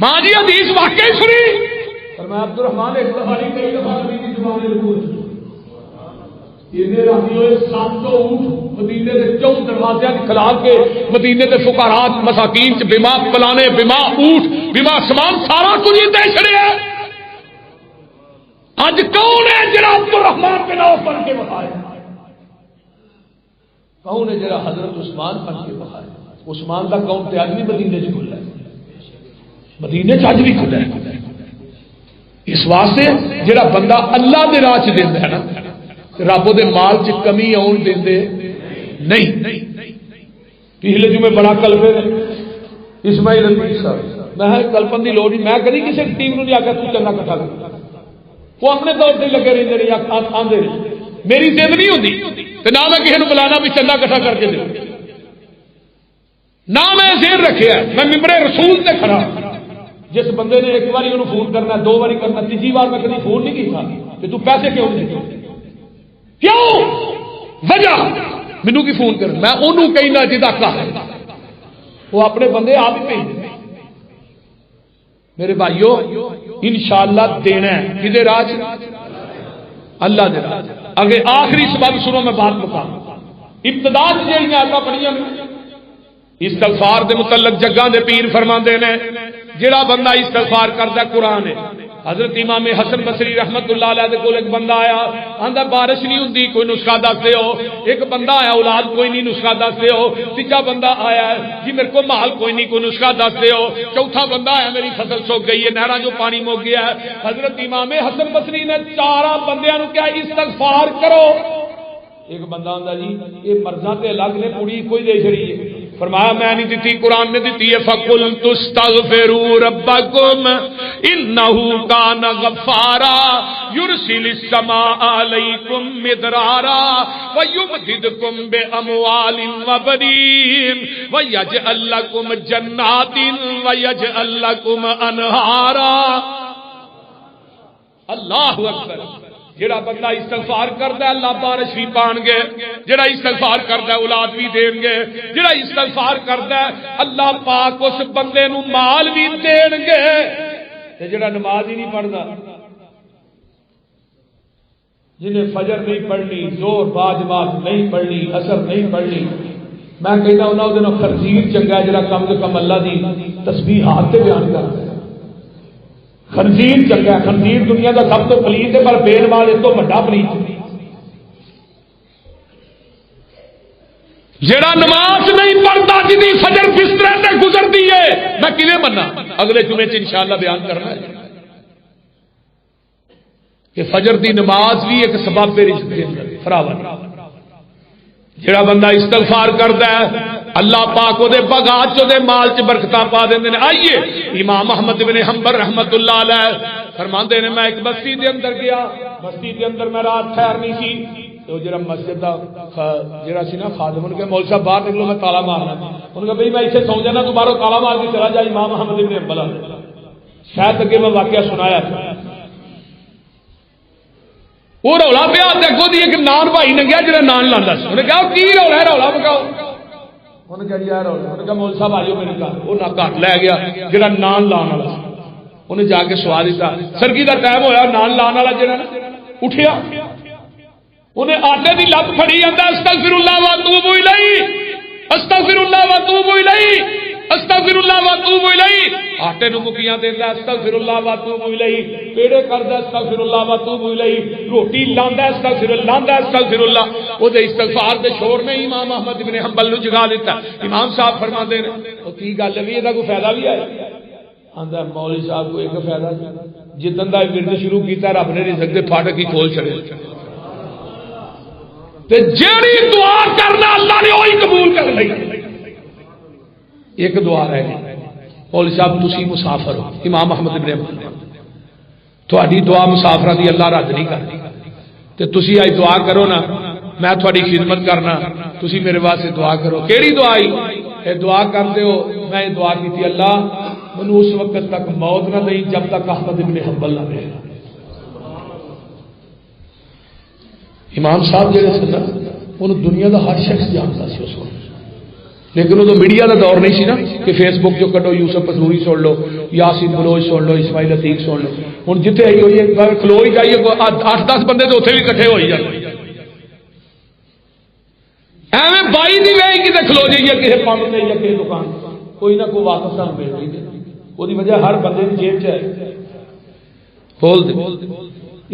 ماں جی حدیث واقعی سنی فرمایا عبد الرحمان ایک دفعہ نہیں کئی دفعہ نبی کی زبان میں مدینے کے 4 دروازے کھلا کے مدینے کے فقراء مساکین بما پلانے بما اونٹ بما سامان سارا کچھ دے چھڑیا. اج کون ہے جڑا عبد الرحمان بن عوف بن کے بخایا؟ کون ہے جڑا حضرت عثمان بن کے بخایا؟ عثمان کا کون تے اج بھی مدینے چ کھلا ہے مدینے چ اج بھی کھلا ہے. اس واسطے جڑا بندہ اللہ دے راہ چ دیندا ہے نا رب دے مال چ کمی آن دے نہیں. پچھلے جمعے بڑا کلپے اسماعیل لطیف صاحب میں کلپن کی لوڑ نہیں میں کدی کسی ٹیم کو نہیں آخر تو چنگا کٹھا کر وہ اپنے طور سے لگے رہتے رہے آتے رہے. میری ضد نہیں ہوتی نہ میں کسی کو بلانا بھی چنگا کٹھا کر کے دے نہ میں ذہن رکھے میں ممبر رسول سے کھڑا. جس بندے نے ایک بار انہوں فون کرنا 2 بار کرنا 3 بار میں کبھی فون نہیں کیا کہ تو پیسے کیوں نہیں کیوں وجہ مینو کی فون کر میں انہوں کہنا جدا کا وہ اپنے بندے آپ ہی بھیج. میرے بھائیو انشاءاللہ دینا ہے کدے راج اللہ دے راج. اگے آخری سبب سنو میں بات بتاؤں. ابتدا جہاں آتا پڑھیاں استغفار دے متعلق جگہ دے پیر فرماندے نے جڑا بندہ استغفار کرتا قرآن ہے حضرت امام حسن بصری رحمت اللہ علیہ دے کول ایک بندہ آیا، آندا بارش نہیں ہوندی، کوئی نسخہ دس دیو۔ ایک بندہ آیا، اولاد کوئی نہیں، نسخہ دس دیو۔ تیجا بندہ آیا، جی میرے کو مال کوئی نہیں، کوئی نسخہ دس دیو۔ چوتھا بندہ آیا، میری فصل سوک گئی ہے، نہراں جو پانی مک گیا ہے۔ حضرت امام حسن بصری نے چاراں بندیاں نو کیا استغفار کرو۔ ایک بندہ آندا جی یہ مرضاں تے الگ نے، پوری کوئی دے چھڑی ہے۔ فرمایا میں نہیں دیتی، قرآن نے دیتی ہے، فَقُلْتُ اسْتَغْفِرُوا رَبَّكُمْ إِنَّهُ كَانَ غَفَّارًا يُرْسِلِ السَّمَاءَ عَلَيْكُمْ مِدْرَارًا وَيُمْدِدْكُمْ بِأَمْوَالٍ وَبَنِينَ وَيَجْعَلْ لَكُمْ جَنَّاتٍ وَيَجْعَلْ لَكُمْ أَنْهَارًا۔ اللہ اکبر۔ جڑا بندہ استغفار کردا ہے اللہ بارش بھی پان گے، جڑا استغفار کردا ہے اولاد بھی دین گے، جڑا استغفار کردا ہے اللہ پاک اس بندے نو مال بھی دین گے۔ تے جڑا نماز ہی نہیں پڑھدا، جنہیں فجر نہیں پڑھنی، زور با جماعت نہیں پڑھنی، اثر نہیں پڑھنی، میں کہنا انہاں دے نال خنزیر چنگا ہے جڑا کم سے کم اللہ دی تسبیح ہاتھ تے بیان کردا ہے۔ خنزیر چنگا ہے، خنزیر دنیا کا سب تو پلیت ہے، پر بے نماز اس تو بڑا پلیت ہے۔ جڑا نماز نہیں پڑھتا جی فجر بسترے سے گزرتی ہے، میں کیویں مننا؟ اگلے جمعے سے انشاءاللہ بیان کرنا ہے کہ فجر دی نماز بھی ایک سبب رزق دے اندر فراوان۔ جڑا بندہ استغفار کرتا ہے اللہ پاک دے بغات چ دے مال چ برکتاں پا دیندے نے۔ آئیے امام احمد بن حنبل رحمت اللہ علیہ فرماندے نے میں ایک بستی دے اندر گیا، بستی دے اندر میں رات ٹھہرنی سی، تو جڑا مسجد دا جڑا سی نا خادم ان کے مول صاحب باہر نکلو میں تالا مارنا، ان کا بھائی میں ایتھے سو جانا، تو باہروں تالا مار کے چلا جا۔ امام احمد بن حنبل شاید اگے میں واقعہ سنایا تھا، وہ رولا پیا اگوں دی ایک نان بھائی ننگیا جڑا نان لاندا سی، انہیں کہا کی رولا ہے، رولا مکاؤ۔ انہیں کہا یار رولا، انہیں کہا مول صاحب آئیو میرے گھر۔ وہ نہ گھر لے گیا جڑا نان لان والا سی، انہیں جا کے سوا دیتا۔ سرگی دا ٹائم ہویا، نان لان والا جڑا اٹھیا، انہیں آٹے دی لت پھڑی آندا استغفر اللہ واتوب الیہ، استغفر اللہ واتوب الیہ، استغفر اللہ واتوب الیہ۔ آٹے نو مکیاں دیندا استغفر اللہ واتوب الیہ، پیڑے کردا استغفر اللہ واتوب الیہ، روٹی لاندا استغفر اللہ، لاندا استغفر اللہ۔ او دے استغفار دے شور نے امام احمد بن حنبل نو جگا دیتا۔ امام صاحب فرماندے نے او کی گل ہے، ادا کوئی فائدہ بھی ہے؟ آندا مولوی صاحب کو ایک فائدہ جدن دا ورد شروع کیتا رب نے رزق دے پھاٹک ہی کھول چھڑے، تے جیڑی دعا کرنا اللہ نے وہی قبول کر لئی۔ ایک دعا رہ گئی، مولوی صاحب تسی مسافر ہو، امام احمد بن حنبل تھوڑی دعا مسافرہ دی اللہ رد نہیں کرتی، تے تسی آئی دعا کرو نا، میں تھوڑی خدمت کرنا، تسی میرے واسطے دعا کرو۔ کیڑی دعا آئی؟ اے دعا کرتے ہو، میں یہ دعا کی تھی اللہ منو اس وقت تک موت نہ دئی جب تک احمد بن حنبل نہ دے۔ امام صاحب جڑے سن انہوں دنیا دا ہر شخص جانتا سی اس وقت، لیکن وہ میڈیا دا دور نہیں سی نا کہ فیس بک جو کڈو یوسف پسروری سن لو، یاسین بلوچ سن لو، اسماعیل عتیق سن لو، ہوں جتنے آئی ہوئی ہے کھلو ہی جائیے 8-10 بندے تو اتنے بھی کٹھے ہو ہی جاتے، ایویں بائی دی وی کتنے کھلو جائیے کسی پمپ سے یا کسی دکان کوئی نہ کوئی واپس سان مل رہی ہے، وہ وجہ ہر بندے کی جیب چ ہے۔ بول دے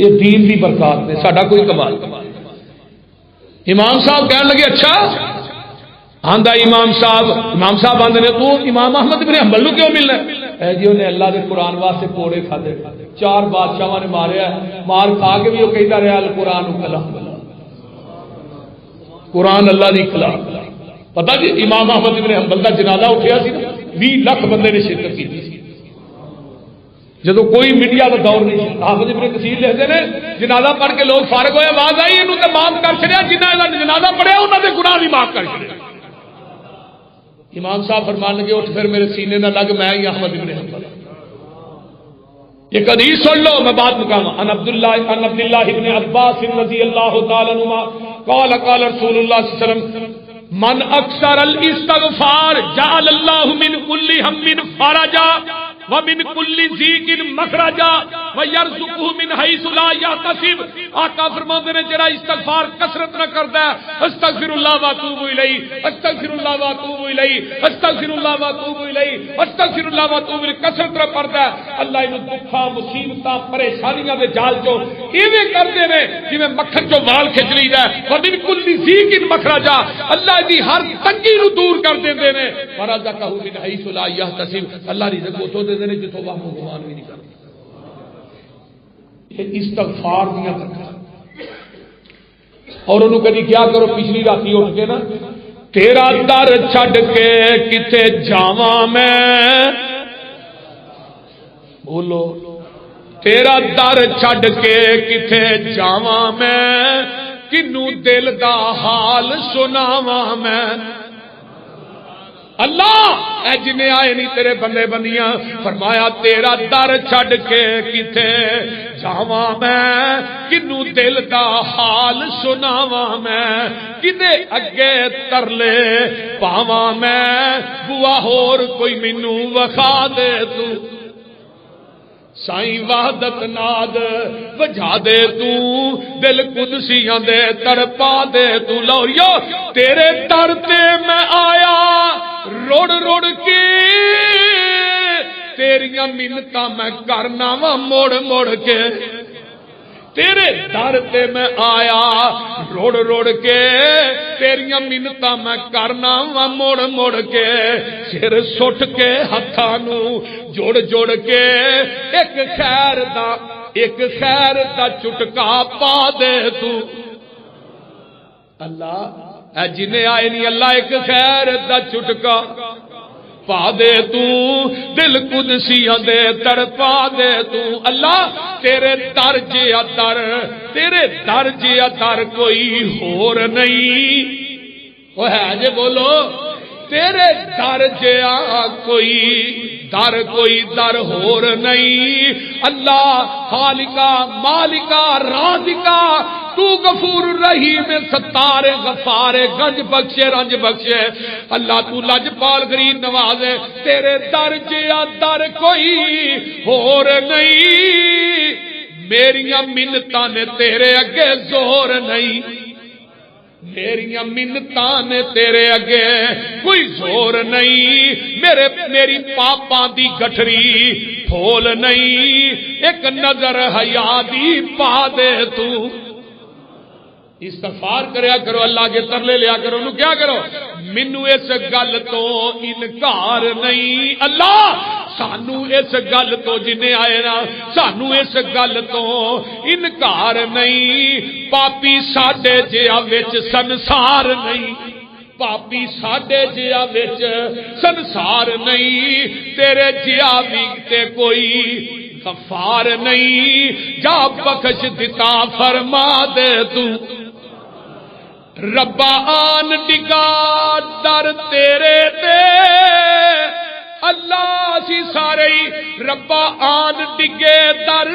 یہ دین دی برکات نے، ساڈا کوئی کمال۔ امام صاحب کہنے لگے اچھا آندا امام صاحب آندے نے تو امام احمد بن حنبل نو کیوں ملنا ہے؟ جی انہیں اللہ دے قرآن واسطے کوڑے کھادے، 4 بادشاہاں نے ماریا، مار کھا کے بھی وہ کہتا رہا القرآن کلام، قرآن اللہ دی کلام۔ پتہ جی امام احمد بن حنبل دا جنازہ اٹھیا سی 20 لاکھ بندے نے شرکت کی تھی، جدو کوئی میڈیا کا دور نہیں، حافظ ابن کثیر لکھتے ہیں جنازہ پڑھ کے لوگ فارغ ہوئے، آواز آئی انہوں نے معاف کر چڑیا، جنہوں نے جنازہ پڑھیا انہوں نے گناہ بھی معاف کر چڑیا۔ امام صاحب فرمان لگے اٹھ پھر میرے سینے نہ لگ، میں ہی احمد ابن حنبل۔ ایک حدیث سن لو میں بات مکاما، ان عبداللہ ابن عباس رضی اللہ تعالی عنہما قال قال رسول اللہ صلی اللہ علیہ وسلم من اکثر الاستغفار جعل اللہ من کل ہم فرجا ومن کل ضیق مخرجا ویرزقہ من حیث لا یحتسب. آقا فرماتے ہیں جڑا استغفار کثرت نہ کرتا ہے استغفر اللہ واتوب الیہ استغفر اللہ واتوب الیہ استغفر اللہ واتوب الیہ استغفر اللہ واتوب الیہ کثرت نہ پڑھتا ہے اللہ انہوں دکھاں مصیبتاں پریشانیاں دے جال چوں ایویں کردے نے جویں مکھن چوں وال کھچ لਈਦਾ ومن کل ضیق مخرجا اللہ دی ہر تنگی نو دور کر دیندے نے ورزقہ من حیث لا یحتسب اللہ رزق اتوں دے دیندے جتوں وہم گمان بھی نہیں کرتے. یہ استغفار دیاں برکتاں اور انہوں کدی کیا کرو پچھلی راتی اٹھ کے نا تیرا در چھڈ کے کتے جاواں میں بولو تیرا در چھڈ کے کتے جاواں میں کنوں دل دا حال سناواں میں. اللہ اے جنے آئے نہیں تیرے بندے بندیاں فرمایا تیرا در چھڈ کے کتے جاواں میں کنوں دل دا حال سناواں میں کدے اگے ترلے پاواں میں بوا ہور کوئی مینوں وکھا دے تو سائیں وحدت ناد وجھا دے تو دل قدسیاں دے تڑپا دے تو. لوریو تیرے در تے میں آیا روڑ روڑ کے تیریاں منتاں میں کرنا وا موڑ موڑ کے تیرے در تے میں آیا روڑ روڑ کے تیریاں منتاں میں کرنا وا موڑ موڑ کے سر سٹ کے ہتھاں نو جوڑ جوڑ کے ایک خیر دا چٹکا پا دے تو. اللہ اے جنے آئے نہیں اللہ ایک خیر دا چٹکا پا دے تو دل قدسیاں دے تڑپا دے تو. اللہ تیرے در جیا در تیرے در جیا در کوئی ہور نہیں وہ ہے جے بولو تیرے در جیا کوئی در ہور نہیں. اللہ خالقا مالکا رازقا تو غفور رحیم ستار غفار گنج بخشے رنج بخشے. اللہ تو لج پال غریب نوازے تیرے در جیا در کوئی ہور نہیں. میریاں منتاں نے تیرے اگے زور نہیں میریاں منتاں نے تیرے اگے کوئی زور نہیں. میری پاپاں دی گٹھری پھول نہیں ایک نظر حیا دی پا دے تو. استغفار کریا کرو اللہ کے ترلے لیا کرو انہوں کیا کرو مینوں اس گل تو انکار نہیں. اللہ سانو اس گل تو جنے آئے نا سانو اس گل تو انکار نہیں. پاپی ساڈے جیا وچ سنسار نہیں پاپی ساڈے جیا وچ سنسار نہیں. تیرے جیا بھی تے کوئی غفار نہیں. جا بخش دتا فرما دے تو ربا آن ڈگا در تیرے تے اللہ سی سارے ربا آن ڈگے در